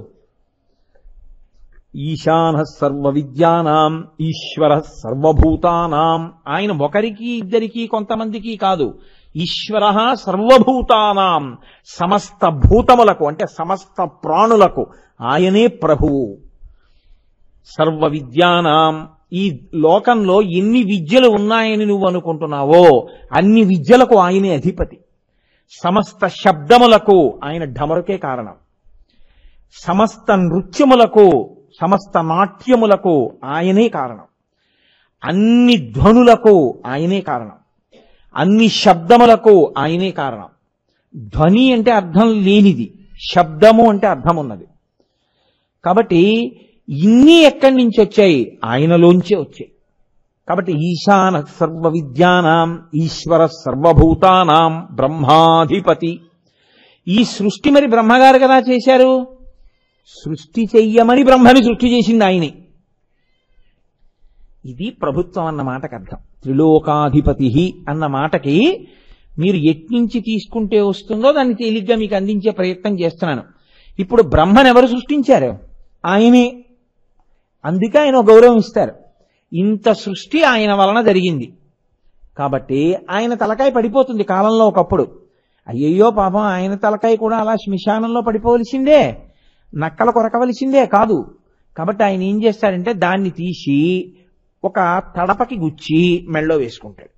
S1: ఈశాన సర్వ విద్యానాం ఈశ్వర సర్వభూతానాం. ఆయన ఒకరికి ఇద్దరికి కొంతమందికి కాదు, ఈశ్వర సర్వభూతానాం, సమస్త భూతములకు అంటే సమస్త ప్రాణులకు ఆయనే ప్రభువు. సర్వ విద్యానాం, ఈ లోకంలో ఎన్ని విద్యలు ఉన్నాయని నువ్వు అనుకుంటున్నావో అన్ని విద్యలకు ఆయనే అధిపతి. సమస్త శబ్దములకు ఆయన ఢమరుకే కారణం. సమస్త నృత్యములకు, సమస్త నాట్యములకు ఆయనే కారణం. అన్ని ధ్వనులకు ఆయనే కారణం. అన్ని శబ్దములకు ఆయనే కారణం. ధ్వని అంటే అర్థం లేనిది, శబ్దము అంటే అర్థం ఉన్నది. కాబట్టి ఇన్ని ఎక్కడి నుంచి వచ్చాయి? ఆయనలోంచే వచ్చాయి. కాబట్టి ఈశాన సర్వ విద్యానాం ఈశ్వర సర్వభూతానాం బ్రహ్మాధిపతి. ఈ సృష్టి మరి బ్రహ్మగారు కదా చేశారు. సృష్టి చెయ్యమని బ్రహ్మని సృష్టి చేసింది ఆయనే. ఇది ప్రభుత్వం అన్న మాటకు అర్థం. త్రిలోకాధిపతి అన్న మాటకి మీరు ఎట్నుంచి తీసుకుంటే వస్తుందో దాన్ని తేలిగ్గా మీకు అందించే ప్రయత్నం చేస్తున్నాను. ఇప్పుడు బ్రహ్మను ఎవరు సృష్టించారు? ఆయనే. అందుకే ఆయన గౌరవం ఇస్తారు. ఇంత సృష్టి ఆయన వలన జరిగింది కాబట్టి ఆయన తలకాయ పడిపోతుంది కాలంలో ఒకప్పుడు. అయ్యయ్యో పాపం ఆయన తలకాయ కూడా అలా శ్మశానంలో పడిపోవలసిందే, నక్కల కొరకవలసిందే కాదు. కాబట్టి ఆయన ఏం చేస్తాడంటే దాన్ని తీసి ఒక తడపకి గుచ్చి మెళ్ళో వేసుకుంటాడు.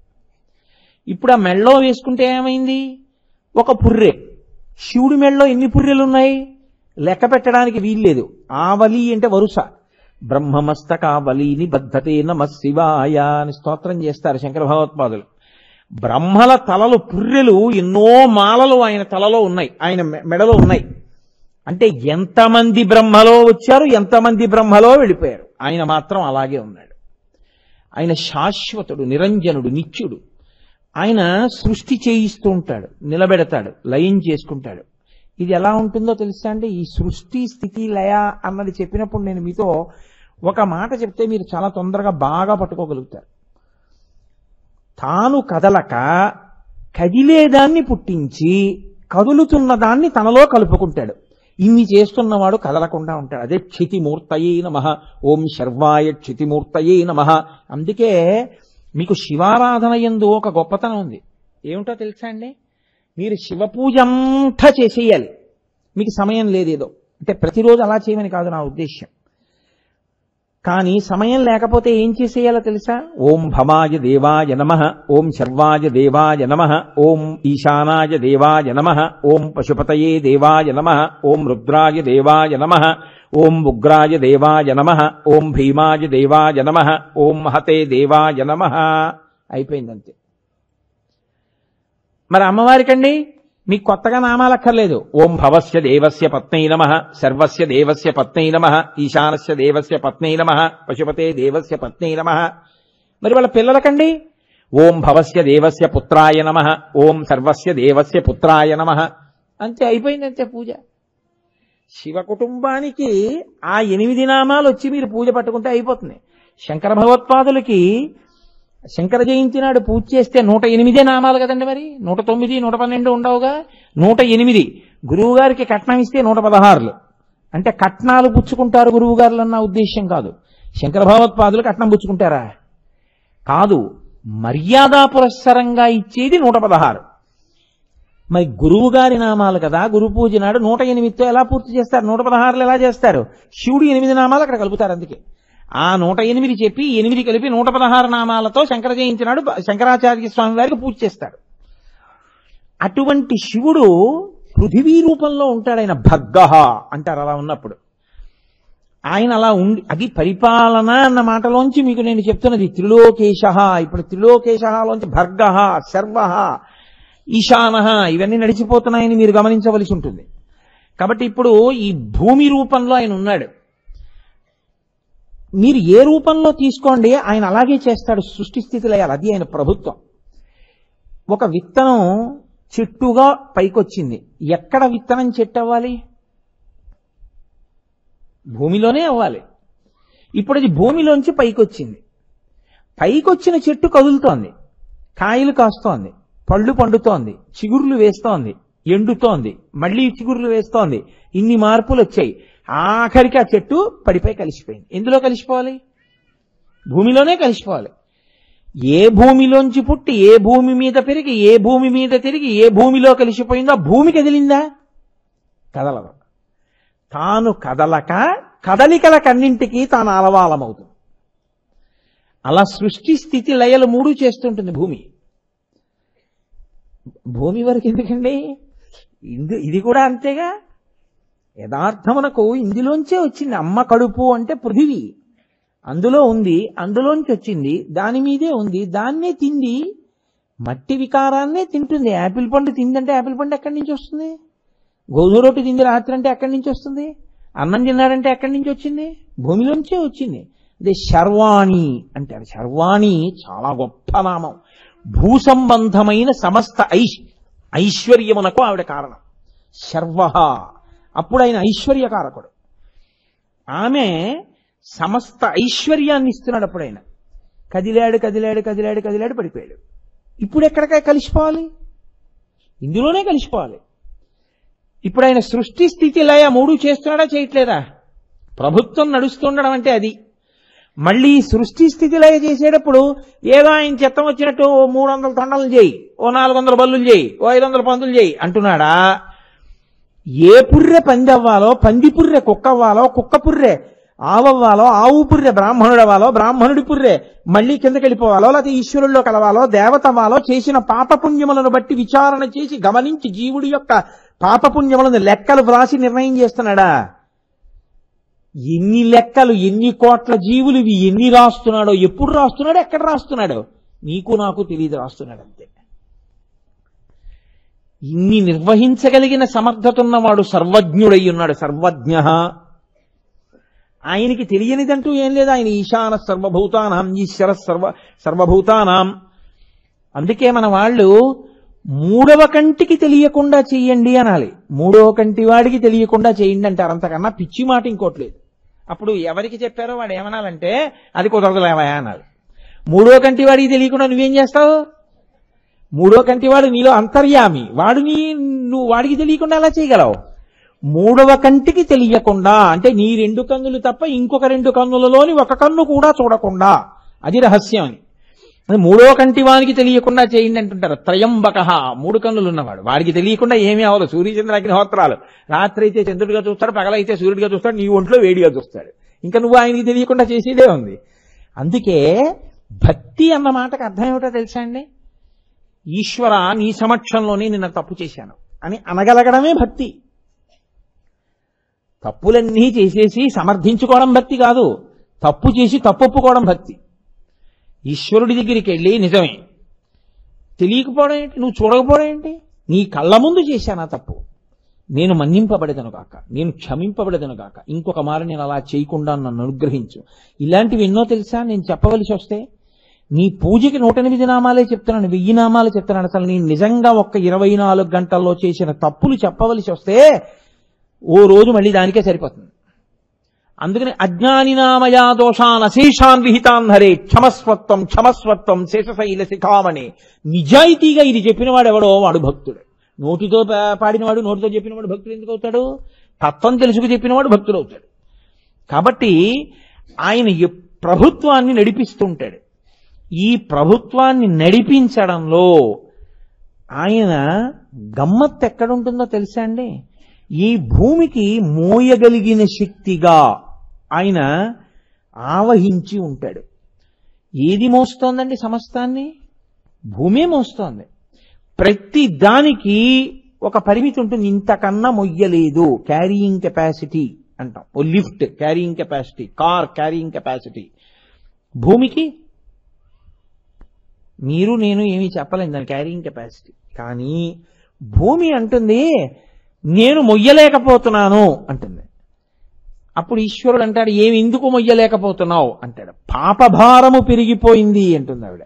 S1: ఇప్పుడు ఆ మెళ్ళో వేసుకుంటే ఏమైంది? ఒక పుర్రె. శివుడి మెళ్ళో ఎన్ని పుర్రెలు ఉన్నాయి లెక్క పెట్టడానికి వీల్లేదు. ఆవలి అంటే వరుస. బ్రహ్మమస్తకావలిని బద్ధతే నమః శివాయ అని స్తోత్రం చేస్తారు శంకర భగవత్పాదులు. బ్రహ్మల తలలు పుర్రెలు ఎన్నో మాలలు ఆయన తలలో ఉన్నాయి, ఆయన మెడలో ఉన్నాయి. అంటే ఎంతమంది బ్రహ్మలో వచ్చారు, ఎంతమంది బ్రహ్మలో వెళ్ళిపోయారు. ఆయన మాత్రం అలాగే ఉన్నాడు. ఆయన శాశ్వతుడు, నిరంజనుడు, నిత్యుడు. ఆయన సృష్టి చేయిస్తూ ఉంటాడు, నిలబెడతాడు, లయం చేసుకుంటాడు. ఇది ఎలా ఉంటుందో తెలుసా అండి? ఈ సృష్టి స్థితి లయ అన్నది చెప్పినప్పుడు నేను మీతో ఒక మాట చెప్తే మీరు చాలా తొందరగా బాగా పట్టుకోగలుగుతారు. తాను కదలక కదిలేదాన్ని పుట్టించి కదులుతున్న దాన్ని తనలో కలుపుకుంటాడు. ఇన్ని చేస్తున్నవాడు కదలకుండా ఉంటాడు. అదే క్షితిమూర్తయే నమః, ఓం శర్వాయ క్షితిమూర్తయే నమః. అందుకే మీకు శివారాధన యందు ఒక గొప్పతనం ఉంది. ఏమిటో తెలుసా అండి? మీరు శివ పూజ అంతా చేసేయాలి. మీకు సమయం లేదేదో అంటే ప్రతిరోజు అలా చేయమని కాదు నా ఉద్దేశ్యం. కానీ సమయం లేకపోతే ఏం చేసేయాలో తెలుసా? ఓం భవాయ దేవాయ నమః, ఓం శర్వాయ దేవాయ నమః, ఓం ఈశానాయ దేవాయ నమః, ఓం పశుపతయే దేవాయ నమః, ఓం రుద్రాయ దేవాయ నమః, ఓం ఉగ్రాయ దేవాయ నమః, ఓం భీమాయ దేవాయ నమః, ఓం మహతే దేవాయ నమః. అయిపోయిందంతే. మరి అమ్మవారికండి మీకు కొత్తగా నామాలక్కర్లేదు. ఓం భవస్య దేవస్య పత్నై నమః, సర్వస్య దేవస్య పత్నై నమః, ఈశానస్య దేవస్య పత్నై నమః, పశుపతే దేవస్య పత్నై నమః. మరి వాళ్ళ పిల్లలకండి ఓం భవస్య దేవస్య పుత్రాయ నమః, ఓం సర్వస్య దేవస్య పుత్రాయ నమః. అంతే, అయిపోయిందంతే పూజ. శివ కుటుంబానికి ఆ 8 నామాలు వచ్చి మీరు పూజ పట్టుకుంటే అయిపోతుంది. శంకర భగవత్పాదులకి శంకర జయంతి నాడు పూజ చేస్తే 108 నామాలు కదండి. మరి 109, 112 ఉండవుగా, 108. గురువు గారికి కట్నం ఇస్తే 116. అంటే కట్నాలు పుచ్చుకుంటారు గురువు గారులు అన్న ఉద్దేశ్యం కాదు. శంకర భగవత్పాదులు కట్నం పుచ్చుకుంటారా? కాదు, మర్యాదా పురస్సరంగా ఇచ్చేది 116. మరి గురువు గారి నామాలు కదా, గురు పూజ నాడు 108తో ఎలా పూర్తి చేస్తారు? 116 ఎలా చేస్తారు? శివుడు 8 నామాలు అక్కడ కలుపుతారు. అందుకే ఆ 108 చెప్పి 8 కలిపి 116 నామాలతో శంకర జయంతి నాడు శంకరాచార్య స్వామి వారికి పూజ చేస్తాడు. అటువంటి శివుడు పృథివీ రూపంలో ఉంటాడు. ఆయన భగ్గః అంటారు. అలా ఉన్నప్పుడు ఆయన అలా ఉండి, అది పరిపాలన అన్న మాటలోంచి మీకు నేను చెప్తున్నది. త్రిలోకేశః. ఇప్పుడు త్రిలోకేశలోంచి భర్గః, శర్వః, ఈశానః ఇవన్నీ నడిచిపోతున్నాయని మీరు గమనించవలసి ఉంటుంది. కాబట్టి ఇప్పుడు ఈ భూమి రూపంలో ఆయన ఉన్నాడు. మీరు ఏ రూపంలో తీసుకోండి ఆయన అలాగే చేస్తాడు. సృష్టి స్థితి లయాలు, అది ఆయన ప్రభుత్వం. ఒక విత్తనం చెట్టుగా పైకొచ్చింది. ఎక్కడ విత్తనం చెట్టు అవ్వాలి? భూమిలోనే అవ్వాలి. ఇప్పుడు అది భూమిలోంచి పైకొచ్చింది. పైకొచ్చిన చెట్టు కదులుతోంది, కాయలు కాస్తోంది, పళ్ళు పండుతోంది, చిగుర్లు వేస్తోంది, ఎండుతోంది, మళ్లీ చిగుర్లు వేస్తోంది. ఇన్ని మార్పులు వచ్చాయి. ఆఖరికి ఆ చెట్టు పడిపోయి కలిసిపోయింది. ఎందులో కలిసిపోవాలి? భూమిలోనే కలిసిపోవాలి. ఏ భూమిలోంచి పుట్టి ఏ భూమి మీద పెరిగి ఏ భూమి మీద తిరిగి ఏ భూమిలో కలిసిపోయిందో ఆ భూమి కదిలిందా? కదలదు. తాను కదలక కదలికలకన్నింటికీ తాను అలవాలమవుతుంది. అలా సృష్టి స్థితి లయలు మూడు చేస్తుంటుంది భూమి. భూమి వరకు ఎందుకండి? ఇది కూడా అంతేగా. యథార్థమునకు ఇందులోంచే వచ్చింది. అమ్మ కడుపు అంటే పృథివీ, అందులో ఉంది, అందులోంచి వచ్చింది, దాని మీదే ఉంది, దాన్నే తింది, మట్టి వికారాన్నే తింటుంది. యాపిల్ పండు తిందంటే యాపిల్ పండు ఎక్కడి నుంచి వస్తుంది? గోధుమ రొట్టె తింది రాత్రి అంటే ఎక్కడి నుంచి వస్తుంది? అన్నం తిన్నాడంటే ఎక్కడి నుంచి వచ్చింది? భూమిలోంచే వచ్చింది. అదే శర్వాణి అంటారు. శర్వాణి చాలా గొప్ప నామం. భూ సంబంధమైన సమస్త ఐశ్వర్యమునకు ఆవిడ కారణం. శర్వ, అప్పుడు ఆయన ఐశ్వర్యకారకుడు. ఆమె సమస్త ఐశ్వర్యాన్ని ఇస్తున్నాడు. అప్పుడు ఆయన కదిలాడు కదిలాడు కదిలాడు కదిలాడు పడిపోయాడు. ఇప్పుడు ఎక్కడికే కలిసిపోవాలి? ఇందులోనే కలిసిపోవాలి. ఇప్పుడు ఆయన సృష్టి స్థితి లయ మూడు చేస్తున్నాడా చేయట్లేదా? ప్రభుత్వం నడుస్తుండడం అంటే అది. మళ్ళీ సృష్టి స్థితి లయ చేసేటప్పుడు ఏదో ఆయన చిత్తం వచ్చినట్టు 300 తొండలు చేయి, ఓ 400 బల్లులు చేయి, ఓ 500 పందులు చేయి అంటున్నాడా? ఏ పుర్రె పంది అవ్వాలో పంది పుర్రె కుక్క అవ్వాలో కుక్క పుర్రె ఆవవ్వాలో ఆవు పుర్రె బ్రాహ్మణుడు అవ్వాలో బ్రాహ్మణుడి పుర్రె మళ్ళీ కిందకి వెళ్ళిపోవాలో లేకపోతే ఈశ్వరుల్లో కలవాలో దేవత అవ్వాలో చేసిన పాపపుణ్యములను బట్టి విచారణ చేసి గమనించి జీవుడి యొక్క పాపపుణ్యములను లెక్కలు వ్రాసి నిర్ణయం చేస్తున్నాడా? ఎన్ని లెక్కలు, ఎన్ని కోట్ల జీవులు ఇవి ఎన్ని రాస్తున్నాడో, ఎప్పుడు రాస్తున్నాడో, ఎక్కడ రాస్తున్నాడో నీకు నాకు తెలియదు, రాస్తున్నాడు అంతే. ఇన్ని నిర్వహించగలిగిన సమర్థత ఉన్నవాడు సర్వజ్ఞుడై ఉన్నాడు. సర్వజ్ఞ. ఆయనకి తెలియనిదంటూ ఏం లేదు. ఆయన ఈశాన సర్వభూతానాం, ఈశ్వర సర్వభూతానాం. అందుకే మన వాళ్ళు మూడవ కంటికి తెలియకుండా చెయ్యండి అనాలి. మూడవ కంటి వాడికి తెలియకుండా చేయండి అంటారు. అంతకన్నా పిచ్చి మాట ఇంకోట్లేదు. అప్పుడు ఎవరికి చెప్పారో వాడు ఏమనాలంటే అది కుదరదులేవా అనాలి. మూడో కంటి వాడికి తెలియకుండా నువ్వేం చేస్తావు? మూడో కంటి వాడు నీలో అంతర్యామి, వాడు నువ్వు వాడికి తెలియకుండా ఎలా చేయగలవు? మూడవ కంటికి తెలియకుండా అంటే నీ 2 కన్నులు తప్ప ఇంకొక 2 కన్నులలోని ఒక కన్ను కూడా చూడకుండా, అది రహస్యం అని. మూడో కంటి వానికి తెలియకుండా చేయండి అంటుంటారు. త్రయంబక, 3 కన్నులు ఉన్నవాడు, వాడికి తెలియకుండా ఏమీ అవ్వదు. సూర్యచంద్ర అగ్నిహోత్రాలు, రాత్రి అయితే చంద్రుడిగా చూస్తాడు, పగలైతే సూర్యుడిగా చూస్తాడు, నీ ఒంట్లో వేడిగా చూస్తాడు. ఇంకా నువ్వు ఆయనకి తెలియకుండా చేసేదే ఉంది. అందుకే భక్తి అన్న మాటకు అర్థం ఏమిటో తెలుసా అండి? ఈశ్వర నీ సమక్షంలోనే నిన్న తప్పు చేశాను అని అనగలగడమే భక్తి. తప్పులన్నీ చేసేసి సమర్థించుకోవడం భక్తి కాదు, తప్పు చేసి తప్పొప్పుకోవడం భక్తి. ఈశ్వరుడి దగ్గరికి వెళ్ళి నిజమే తెలియకపోవడం ఏంటి, నువ్వు చూడకపోవడం ఏంటి, నీ కళ్ళ ముందు చేశానా తప్పు, నేను మన్నింపబడేదను కాక, నేను క్షమింపబడేదను కాక, ఇంకొక మారు నేను అలా చేయకుండా నన్ను అనుగ్రహించు. ఇలాంటివి ఎన్నో తెలుసా నేను చెప్పవలసి వస్తే. నీ పూజకి 108 నామాలే చెప్తున్నాను, 1000 నామాలు చెప్తున్నాను. అసలు నేను నిజంగా ఒక్క 24 గంటల్లో చేసిన తప్పులు చెప్పవలసి వస్తే ఓ రోజు మళ్ళీ దానికే సరిపోతుంది. అందుకని అజ్ఞానినామయా దోషాన్ అశేషాన్ విహితాన్ హరే క్షమస్వత్వం క్షమస్వత్వం శేషశైల శిఖామణి. నిజాయితీగా ఇది చెప్పినవాడు ఎవడో వాడు భక్తుడు. నోటితో పాడినవాడు, నోటితో చెప్పినవాడు భక్తుడు ఎందుకు అవుతాడు? తత్వం తెలుసుకు చెప్పినవాడు భక్తుడు అవుతాడు. కాబట్టి ఆయన ప్రభుత్వాన్ని నడిపిస్తుంటాడు. ఈ ప్రభుత్వాన్ని నడిపించడంలో ఆయన గమ్మత్తు ఎక్కడుంటుందో తెలుసా అండి? ఈ భూమికి మోయగలిగిన శక్తిగా ఆయన ఆవహించి ఉంటాడు. ఏది మోస్తోందండి సమస్తాన్ని? భూమే మోస్తోంది. ప్రతి దానికి ఒక పరిమితి ఉంటుంది, ఇంతకన్నా మొయ్యలేదు. క్యారీయింగ్ కెపాసిటీ అంటాం. ఓ lift carrying capacity, car carrying capacity. భూమికి మీరు నేను ఏమీ చెప్పలేం దాని క్యారీయింగ్ కెపాసిటీ. కానీ భూమి అంటుంది నేను మొయ్యలేకపోతున్నాను అంటుంది. అప్పుడు ఈశ్వరుడు అంటాడు ఏమి ఎందుకు మొయ్యలేకపోతున్నావు అంటాడు. పాపభారము పెరిగిపోయింది అంటుంది ఆవిడ.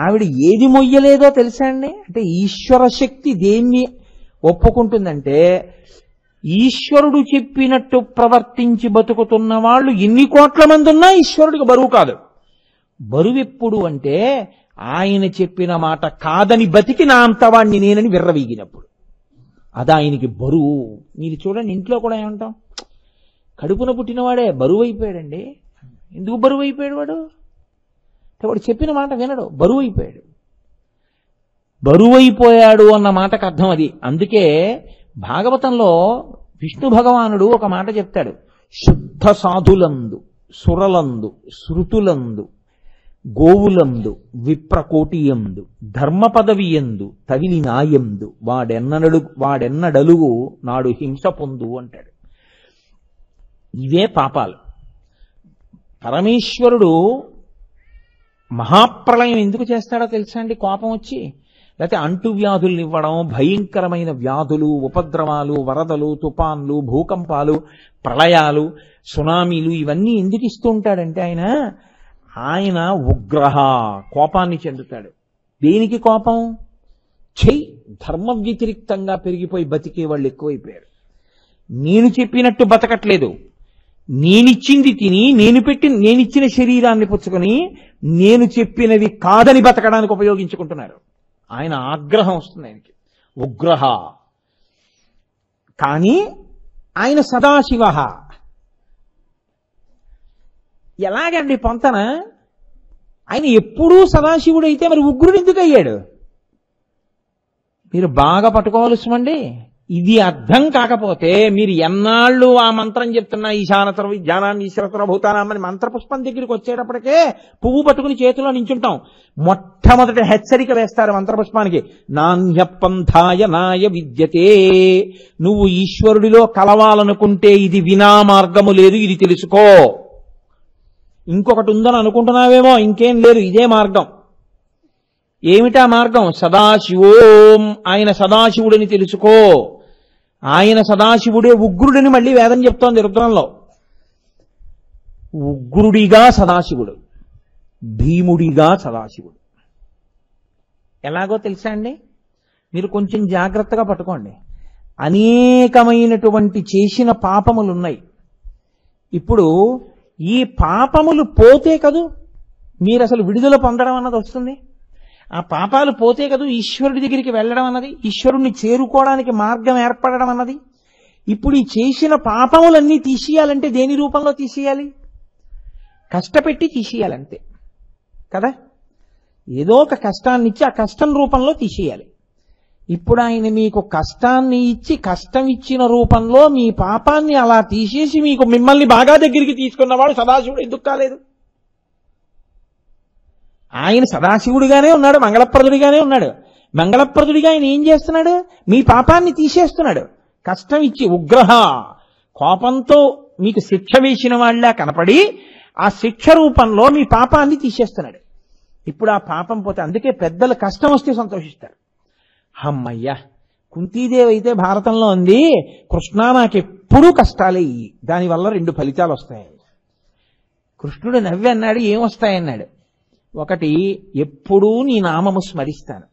S1: ఆవిడ ఏది మొయ్యలేదో తెలుసా అండి? అంటే ఈశ్వర శక్తి దేన్ని ఒప్పుకుంటుందంటే ఈశ్వరుడు చెప్పినట్టు ప్రవర్తించి బతుకుతున్న వాళ్ళు ఎన్ని కోట్ల మంది ఉన్నా ఈశ్వరుడికి బరువు కాదు. బరువు ఎప్పుడు అంటే ఆయన చెప్పిన మాట కాదని బతికి నా అంతవాణ్ణి నేనని విర్రవీగినప్పుడు అది ఆయనకి బరువు. మీరు చూడండి ఇంట్లో కూడా ఏమంటాం, కడుపున పుట్టినవాడే బరువు అయిపోయాడండి. ఎందుకు బరువు అయిపోయాడు వాడు? వాడు చెప్పిన మాట వినడు, బరువు అయిపోయాడు. బరువైపోయాడు అన్న మాటకు అర్థం అది. అందుకే భాగవతంలో విష్ణు భగవానుడు ఒక మాట చెప్తాడు. శుద్ధ సాధులందు, సురలందు, శృతులందు, గోవులందు, విప్రకోటియందు, ధర్మ పదవియందు, తవిలినాయందు వాడెన్నడలుగు నాడు హింస పొందు అంటాడు. ఇవే పాపాలు. పరమేశ్వరుడు మహాప్రళయం ఎందుకు చేస్తాడో తెలుసా అండి? కోపం వచ్చి, లేకపోతే అంటువ్యాధుల్ని ఇవ్వడం, భయంకరమైన వ్యాధులు, ఉపద్రవాలు, వరదలు, తుఫాన్లు, భూకంపాలు, ప్రళయాలు, సునామీలు ఇవన్నీ ఎందుకు ఇస్తూ ఉంటాడంటే ఆయన ఉగ్రహ, కోపాన్ని చెందుతాడు. దేనికి కోపం? ధర్మ వ్యతిరిక్తంగా పెరిగిపోయి బతికే వాళ్ళు ఎక్కువైపోయారు. నేను చెప్పినట్టు బతకట్లేదు, నేనిచ్చింది తిని నేనిచ్చిన శరీరాన్ని పుచ్చుకొని నేను చెప్పినవి కాదని బతకడానికి ఉపయోగించుకుంటున్నారు. ఆయన ఆగ్రహం వస్తుంది ఆయనకి, ఉగ్రహ. కానీ ఆయన సదాశివ. ఎలాగండి పొంతన? ఆయన ఎప్పుడూ సదాశివుడైతే మరి ఉగ్రుడు ఎందుకు అయ్యాడు? మీరు బాగా పట్టుకోవాల్సిందండి. ఇది అర్థం కాకపోతే మీరు ఎన్నాళ్ళు ఆ మంత్రం చెప్తున్నా ఈశానతర విజ్ఞానాన్ని ఈశ్వరతర భూతానామని మంత్రపుష్పం దగ్గరికి వచ్చేటప్పటికే పువ్వు పట్టుకుని చేతిలో నించుంటాం. మొట్టమొదటి హెచ్చరిక వేస్తారు మంత్రపుష్పానికి, నాణ్యపంథాయ నాయ విద్యతే. నువ్వు ఈశ్వరుడిలో కలవాలనుకుంటే ఇది వినా మార్గము లేదు, ఇది తెలుసుకో. ఇంకొకటి ఉందని అనుకుంటున్నావేమో, ఇంకేం లేదు, ఇదే మార్గం. ఏమిటా మార్గం? సదాశివోం, ఆయన సదాశివుడిని తెలుసుకో. ఆయన సదాశివుడే ఉగ్రుడిని మళ్ళీ వేదం చెప్తోంది రుద్రంలో. ఉగ్రుడిగా సదాశివుడు, భీముడిగా సదాశివుడు. ఎలాగో తెలుసా అండి? మీరు కొంచెం జాగ్రత్తగా పట్టుకోండి. అనేకమైనటువంటి చేసిన పాపములున్నాయి. ఇప్పుడు ఈ పాపములు పోతే కదూ మీరు అసలు విడుదల పొందడం అన్నది వస్తుంది. ఆ పాపాలు పోతే కదూ ఈశ్వరుడి దగ్గరికి వెళ్ళడం అన్నది, ఈశ్వరుణ్ణి చేరుకోవడానికి మార్గం ఏర్పడడం అన్నది. ఇప్పుడు ఈ చేసిన పాపములన్నీ తీసేయాలంటే దేని రూపంలో తీసేయాలి? కష్టపెట్టి తీసేయాలంతే కదా. ఏదో ఒక కష్టాన్ని ఇచ్చి ఆ కష్టం రూపంలో తీసేయాలి. ఇప్పుడు ఆయన మీకు కష్టాన్ని ఇచ్చి కష్టం ఇచ్చిన రూపంలో మీ పాపాన్ని అలా తీసేసి మిమ్మల్ని బాగా దగ్గరికి తీసుకున్నవాడు సదాశివుడు ఎందుకు కాలేదు? ఆయన సదాశివుడిగానే ఉన్నాడు, మంగళప్రదుడిగానే ఉన్నాడు. మంగళప్రదుడిగా ఆయన ఏం చేస్తున్నాడు? మీ పాపాన్ని తీసేస్తున్నాడు. కష్టం ఇచ్చి ఉగ్రహ, కోపంతో మీకు శిక్ష వేసిన వాళ్ళ కనపడి ఆ శిక్ష రూపంలో మీ పాపాన్ని తీసేస్తున్నాడు. ఇప్పుడు ఆ పాపం పోతే, అందుకే పెద్దలు కష్టం వస్తే సంతోషిస్తారు. అమ్మయ్యా, కుంతీదేవి అయితే భారతంలో ఉంది, కృష్ణ నాకెప్పుడూ కష్టాలే, దానివల్ల 2 ఫలితాలు వస్తాయి. కృష్ణుడు నవ్వి అన్నాడు, ఏమొస్తాయన్నాడు. ఒకటి, ఎప్పుడూ నీ నామము స్మరిస్తాను.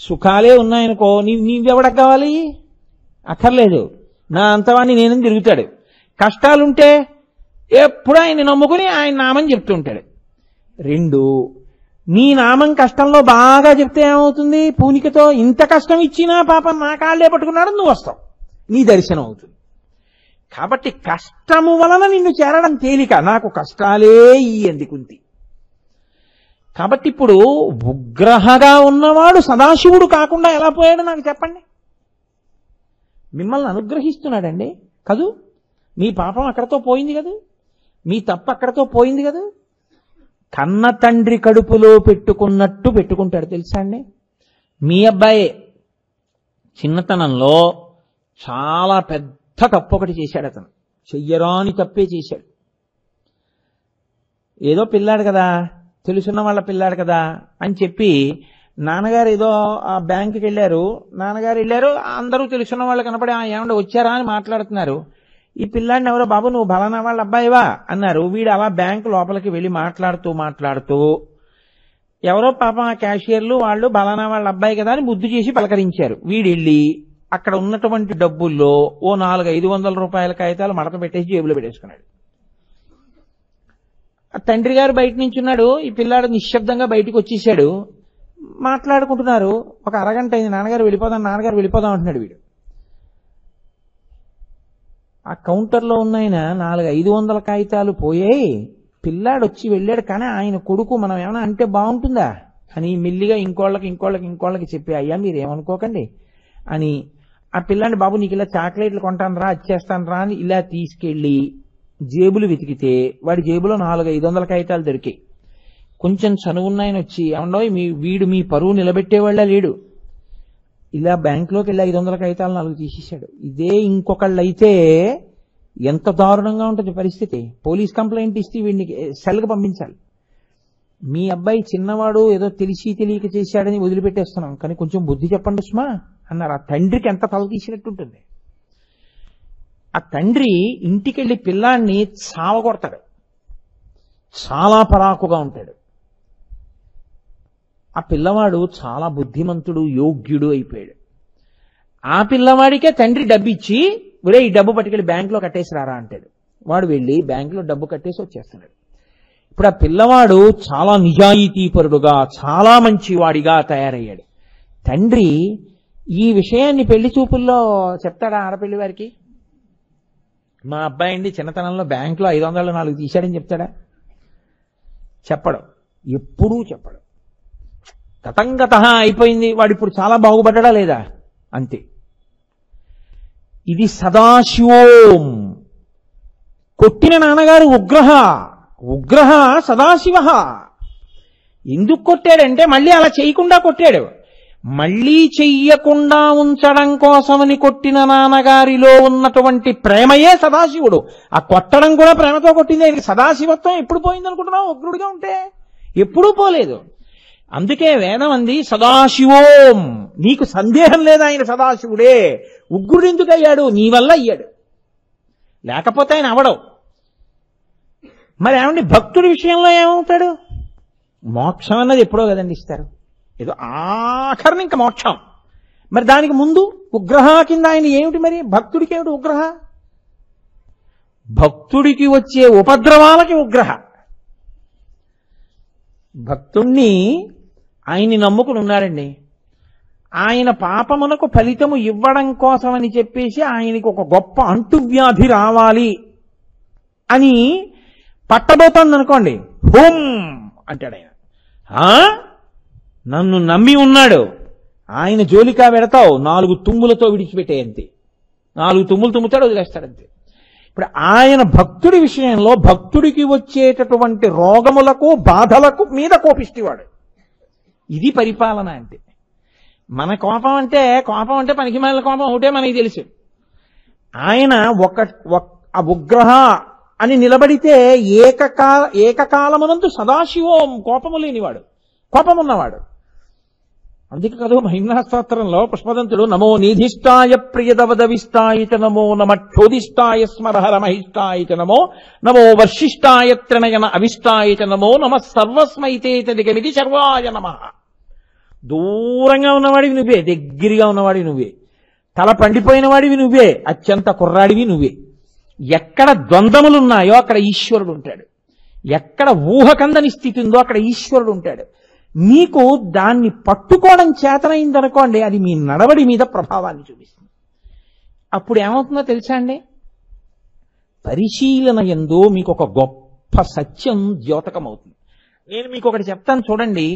S1: సుఖాలే ఉన్నాయనుకో, నీవెవడకు కావాలి? అక్కర్లేదు, నా అంతవాణ్ణి నేనని తిరుగుతాడు. కష్టాలుంటే ఎప్పుడు ఆయన్ని నమ్ముకుని ఆయన నామం చెప్తుంటాడు. 2, నీ నామం కష్టంలో బాగా చెప్తే ఏమవుతుంది? పూనికతో ఇంత కష్టం ఇచ్చినా పాపం నా కాళ్ళే పట్టుకున్నాడు, నువ్వు వస్తావు, నీ దర్శనం అవుతుంది. కాబట్టి కష్టము వలన నిన్ను చేరడం తేలిక, నాకు కష్టాలే ఇయ్యంది కుంతి. కాబట్టి ఇప్పుడు ఉగ్రహగా ఉన్నవాడు సదాశివుడు కాకుండా ఎలా పోయాడు నాకు చెప్పండి? మిమ్మల్ని అనుగ్రహిస్తున్నాడండి కదూ. మీ పాపం అక్కడతో పోయింది కదా, మీ తప్పు అక్కడతో పోయింది కదా. కన్న తండ్రి కడుపులో పెట్టుకున్నట్టు పెట్టుకుంటాడు తెలుసా అండి. మీ అబ్బాయే చిన్నతనంలో చాలా పెద్ద తప్పు ఒకటి చేశాడు. అతను చెయ్యరాని తప్పే చేశాడు. ఏదో పిల్లాడు కదా, తెలుసున్న వాళ్ళ పిల్లాడు కదా అని చెప్పి నాన్నగారు ఏదో ఆ బ్యాంకుకి వెళ్ళారు. నాన్నగారు వెళ్ళారు, అందరూ తెలుసున్న వాళ్ళు కనపడి ఏమంటే వచ్చారా అని మాట్లాడుతున్నారు. ఈ పిల్లాడిని ఎవరో, బాబు నువ్వు బలానా వాళ్ళ అబ్బాయివా అన్నారు. వీడు అలా బ్యాంకు లోపలికి వెళ్ళి మాట్లాడుతూ ఎవరో పాపం ఆ క్యాషియర్లు వాళ్ళు బలానా వాళ్ళ అబ్బాయి కదా అని ముద్దు చేసి పలకరించారు. వీడు వెళ్ళి అక్కడ ఉన్నటువంటి డబ్బుల్లో ఓ 400-500 రూపాయల కాగితాలు మడత పెట్టేసి జేబులో పెట్టేసుకున్నాడు. తండ్రి గారు బయట నుంచి ఉన్నాడు, ఈ పిల్లాడు నిశ్శబ్దంగా బయటకు వచ్చేసాడు. మాట్లాడుకుంటున్నారు. ఒక అరగంట అయింది, నాన్నగారు వెళ్ళిపోదాం అంటున్నాడు వీడు. ఆ కౌంటర్లో ఉన్నాయన 400-500 కాగితాలు పోయాయి. పిల్లాడు వచ్చి వెళ్ళాడు, కానీ ఆయన కొడుకు మనం ఏమైనా అంటే బాగుంటుందా అని మెల్లిగా ఇంకోళ్ళకి చెప్పి, అయ్యా మీరు ఏమనుకోకండి అని ఆ పిల్లాడిని, బాబు నీకు ఇలా చాక్లెట్లు కొంటాను రా, ఇచ్చేస్తాను రా అని ఇలా తీసుకెళ్లి జేబులు వెతికితే వాడి జేబులో 400-500 కాగితాలు దొరికాయి. కొంచెం చనువున్నాయని వచ్చి, ఏమన్నా వీడు మీ పరువు నిలబెట్టేవాళ్ళ లేడు, ఇలా బ్యాంకులోకి వెళ్ళి 500 కాగితాలు 4 తీసేశాడు. ఇదే ఇంకొకళ్ళు అయితే ఎంత దారుణంగా ఉంటుంది పరిస్థితి. పోలీస్ కంప్లైంట్ ఇస్తే వీడిని సెల్కి పంపించాలి. మీ అబ్బాయి చిన్నవాడు ఏదో తెలిసి తెలియక చేశాడని వదిలిపెట్టేస్తున్నాం, కానీ కొంచెం బుద్ధి చెప్పండి సుమా అన్నారు. ఆ తండ్రికి ఎంత తల తీసినట్టుంటుంది. ఆ తండ్రి ఇంటికెళ్ళి పిల్లాన్ని చావగొడతాడు, చాలా పరాకుగా ఉంటాడు. ఆ పిల్లవాడు చాలా బుద్ధిమంతుడు, యోగ్యుడు అయిపోయాడు. ఆ పిల్లవాడికే తండ్రి డబ్బు ఇచ్చి, ఒరే ఈ డబ్బు పట్టుకెళ్ళి బ్యాంకులో కట్టేసి రారా అంటాడు. వాడు వెళ్ళి బ్యాంకులో డబ్బు కట్టేసి వచ్చేస్తున్నాడు. ఇప్పుడు ఆ పిల్లవాడు చాలా నిజాయితీపరుడుగా, చాలా మంచివాడిగా తయారయ్యాడు. తండ్రి ఈ విషయాన్ని పెళ్లి చూపుల్లో చెప్తాడా ఆడపిల్లి వారికి? మా అబ్బాయి అండి చిన్నతనంలో బ్యాంకులో 500-4 తీశాడని చెప్తాడా? చెప్పడు, ఎప్పుడూ చెప్పడు. గతంగత అయిపోయింది, వాడు ఇప్పుడు చాలా బాగుపడ్డా లేదా అంతే. ఇది సదాశివోం. కొట్టిన నాన్నగారు ఉగ్రహ సదాశివ. ఎందుకు కొట్టాడంటే మళ్ళీ అలా చేయకుండా కొట్టాడు. మళ్ళీ చెయ్యకుండా ఉంచడం కోసమని కొట్టిన నాన్నగారిలో ఉన్నటువంటి ప్రేమయే సదాశివుడు. ఆ కొట్టడం కూడా ప్రేమతో కొట్టింది. ఆయనకి సదాశివత్వం ఎప్పుడు పోయింది అనుకుంటున్నావు? ఉగ్రుడిగా ఉంటే ఎప్పుడూ పోలేదు. అందుకే వేదం అంది సదాశివోం. నీకు సందేహం లేదు ఆయన సదాశివుడే. ఉగ్రుడు ఎందుకు అయ్యాడు? నీ వల్ల అయ్యాడు, లేకపోతే ఆయన అవడవు. మరి ఏమండి భక్తుడి విషయంలో ఏమవుతాడు? మోక్షం అన్నది ఎప్పుడో కదండి ఇస్తారు, ఏదో ఆఖరిని ఇంకా మోక్షం. మరి దానికి ముందు ఉగ్రహ కింద ఆయన ఏమిటి? మరి భక్తుడికి ఏమిటి ఉగ్రహ? భక్తుడికి వచ్చే ఉపద్రవాలకి ఉగ్రహ. భక్తుణ్ణి ఆయన్ని నమ్ముకుని ఉన్నాడండి, ఆయన పాపమునకు ఫలితము ఇవ్వడం కోసమని చెప్పేసి ఆయనకి ఒక గొప్ప అంటువ్యాధి రావాలి అని పట్టబోతోంది అనుకోండి, హోం అంటాడు ఆయన. నన్ను నమ్మి ఉన్నాడు, ఆయన జోలికా పెడతావు 4 తుమ్ములతో విడిచిపెట్టే అంతే. 4 తుమ్ములు తుమ్ముతాడు, వదిలేస్తాడంతే. ఇప్పుడు ఆయన భక్తుడి విషయంలో భక్తుడికి వచ్చేటటువంటి రోగములకు బాధలకు మీద కోపిస్తేవాడు. ఇది పరిపాలన అంటే. మన కోపం అంటే పనికిమాలిన కోపం ఒకటే మనకి తెలుసు. ఆయన ఆ ఉగ్రహ అని నిలబడితే ఏకకాలమునందు సదాశివోం, కోపము లేనివాడు, కోపమున్నవాడు. అందుకే కదా మహిమ్నా స్తోత్రంలో పుష్పదంతుడు నమో నిధిష్టాయ ప్రియదవదవిష్టాయ చ నమో నమ క్షోధిష్టాయ స్మరహర మహిష్టాయ చ నమో నమో వర్షిష్టాయ త్రినయన అవిష్టాయ చ నమో నమ సర్వస్మైతే తదిగమిది సర్వాయ నమ. దూరంగా ఉన్నవాడివి నువ్వే, దగ్గరగా ఉన్నవాడివి నువ్వే, తల పండిపోయిన వాడివి నువ్వే, అత్యంత కుర్రాడివి నువ్వే. ఎక్కడ ద్వంద్వములున్నాయో అక్కడ ఈశ్వరుడు ఉంటాడు, ఎక్కడ ఊహకందని స్థితి ఉందో అక్కడ ఈశ్వరుడు ఉంటాడు. మీకు దాన్ని పట్టుకోవడం చేతనైందనుకోండి, అది మీ నడవడి మీద ప్రభావాన్ని చూపిస్తుంది. అప్పుడు ఏమవుతుందో తెలుసా అండి? పరిశీలన యందు మీకు ఒక గొప్ప సత్యం ద్యోతకమవుతుంది. నేను మీకు ఒకటి చెప్తాను చూడండి.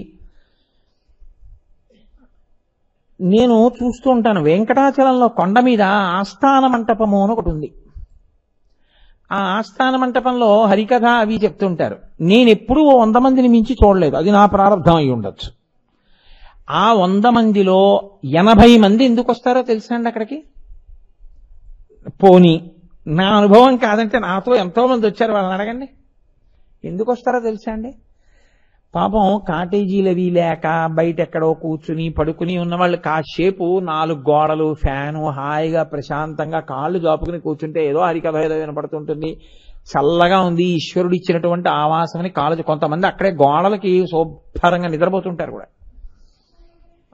S1: నేను చూస్తూ ఉంటాను, వెంకటాచలంలో కొండ మీద ఆస్థాన మంటపము అని ఒకటి ఉంది. ఆ ఆస్థాన మంటపంలో హరికథ అవి చెప్తుంటారు. నేను ఎప్పుడూ 100 మందిని మించి చూడలేదు, అది నా ప్రారంభం అయి ఉండొచ్చు. ఆ 100 మందిలో 80 మంది ఎందుకు వస్తారో తెలుసా అండి అక్కడికి? పోనీ నా అనుభవం కాదంటే నాతో ఎంతో మంది వచ్చారు, వాళ్ళని అడగండి ఎందుకు వస్తారో తెలుసా అండి? పాపం కాటేజీలు అవి లేక బయట ఎక్కడో కూర్చుని పడుకుని ఉన్నవాళ్ళు కాసేపు 4 గోడలు, ఫ్యాను, హాయిగా ప్రశాంతంగా కాళ్ళు జాపుకుని కూర్చుంటే ఏదో హరికథ ఏదో వినపడుతుంటుంది, చల్లగా ఉంది, ఈశ్వరుడు ఇచ్చినటువంటి ఆవాసమని కాళ్ళు. కొంతమంది అక్కడే గోడలకి శుభ్రంగా నిద్రపోతుంటారు కూడా.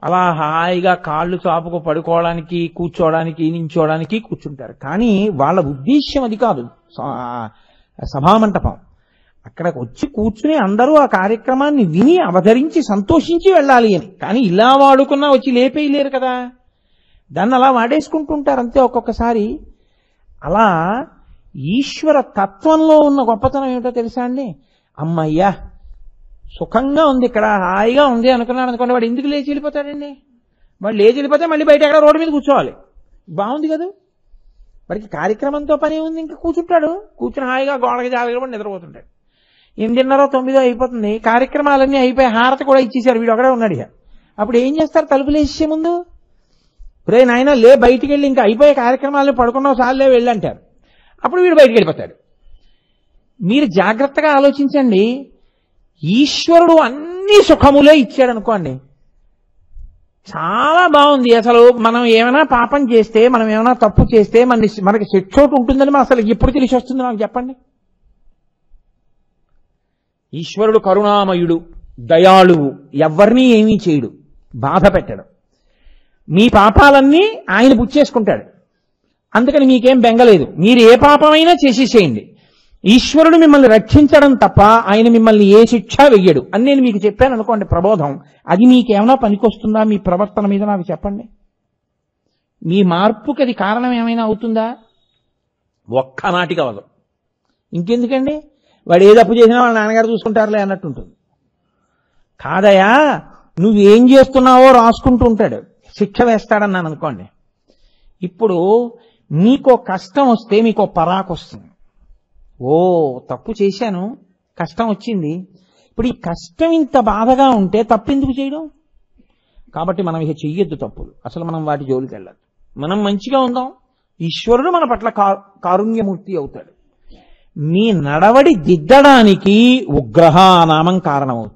S1: అలా హాయిగా కాళ్ళు చాపుకు పడుకోవడానికి, కూర్చోవడానికి, నించోవడానికి కూర్చుంటారు. కానీ వాళ్ళ ఉద్దేశ్యం అది కాదు సభామంటపం. అక్కడికి వచ్చి కూర్చుని అందరూ ఆ కార్యక్రమాన్ని విని అవతరించి సంతోషించి వెళ్ళాలి అని. కానీ ఇలా వాడుకున్నా వచ్చి లేపేయలేరు కదా, దాన్ని అలా వాడేసుకుంటుంటారు అంతే. ఒక్కొక్కసారి అలా ఈశ్వర తత్వంలో ఉన్న గొప్పతనం ఏమిటో తెలుసా అండి? అమ్మయ్యా సుఖంగా ఉంది, ఇక్కడ హాయిగా ఉంది అనుకున్నాడు అనుకోండి, వాడు ఎందుకు లేచి వెళ్ళిపోతాడండి? వాడు లేచి వెళ్ళిపోతే మళ్ళీ బయట ఎక్కడ రోడ్డు మీద కూర్చోవాలి. బాగుంది కదా, వాడికి కార్యక్రమంతో పని ఉంది, ఇంకా కూర్చుంటాడు, కూర్చుని హాయిగా గోడకి జాగ్రత్త నిద్రపోతుంటాడు. 8:30, 9 అయిపోతుంది, కార్యక్రమాలన్నీ అయిపోయి హారతి కూడా ఇచ్చేసారు, వీడు ఒకడే ఉన్నాడు. అప్పుడు ఏం చేస్తారు? తలుపులు వేసే ముందు రే నాయన లే, బయటికి వెళ్ళి ఇంకా అయిపోయే కార్యక్రమాలను పడుకున్నావు సార్లే వెళ్ళంటారు. అప్పుడు వీడు బయటికి వెళ్ళిపోతాడు. మీరు జాగ్రత్తగా ఆలోచించండి, ఈశ్వరుడు అన్ని సుఖములే ఇచ్చాడు అనుకోండి, చాలా బాగుంది. అసలు మనం ఏమైనా పాపం చేస్తే, మనం ఏమైనా తప్పు చేస్తే మనకి శిక్ష ఉంటుందని మనం అసలు ఎప్పుడు తెలిసి వస్తుంది నాకు చెప్పండి? ఈశ్వరుడు కరుణామయుడు, దయాళువు, ఎవరినీ ఏమీ చేయడు, బాధ పెట్టడు. మీ పాపాలన్నీ ఆయన పుచ్చేసుకుంటాడు, అందుకని మీకేం బెంగలేదు. మీరు ఏ పాపమైనా చేసేసేయండి, ఈశ్వరుడు మిమ్మల్ని రక్షించడం తప్ప ఆయన మిమ్మల్ని ఏ శిక్ష వెయ్యడు అని నేను మీకు చెప్పాను అనుకోండి, ప్రబోధం. అది మీకేమైనా పనికొస్తుందా? మీ ప్రవర్తన మీద నాకు చెప్పండి. మీ మార్పుకి అది కారణం ఏమైనా అవుతుందా? ఒక్కనాటికి అవ్వదు. ఇంకెందుకండి, వాడు ఏ తప్పు చేసినా వాళ్ళ నాన్నగారు చూసుకుంటారులే అన్నట్టు ఉంటుంది. కాదయా, నువ్వేం చేస్తున్నావో రాసుకుంటూ ఉంటాడు, శిక్ష వేస్తాడన్నాను అనుకోండి. ఇప్పుడు మీకో కష్టం వస్తే మీకో పరాకు వస్తుంది. ఓ తప్పు చేశాను, కష్టం వచ్చింది, ఇప్పుడు ఈ కష్టం ఇంత బాధగా ఉంటే తప్పు ఎందుకు చేయడం? కాబట్టి మనం ఇక చెయ్యొద్దు తప్పులు, అసలు మనం వాటి జోలికి వెళ్ళదు. మనం మంచిగా ఉందాం, ఈశ్వరుడు మన పట్ల కారుణ్యమూర్తి అవుతాడు. మీ నడవడి దిద్దడానికి ఉగ్రహ నామం కారణమవుతుంది.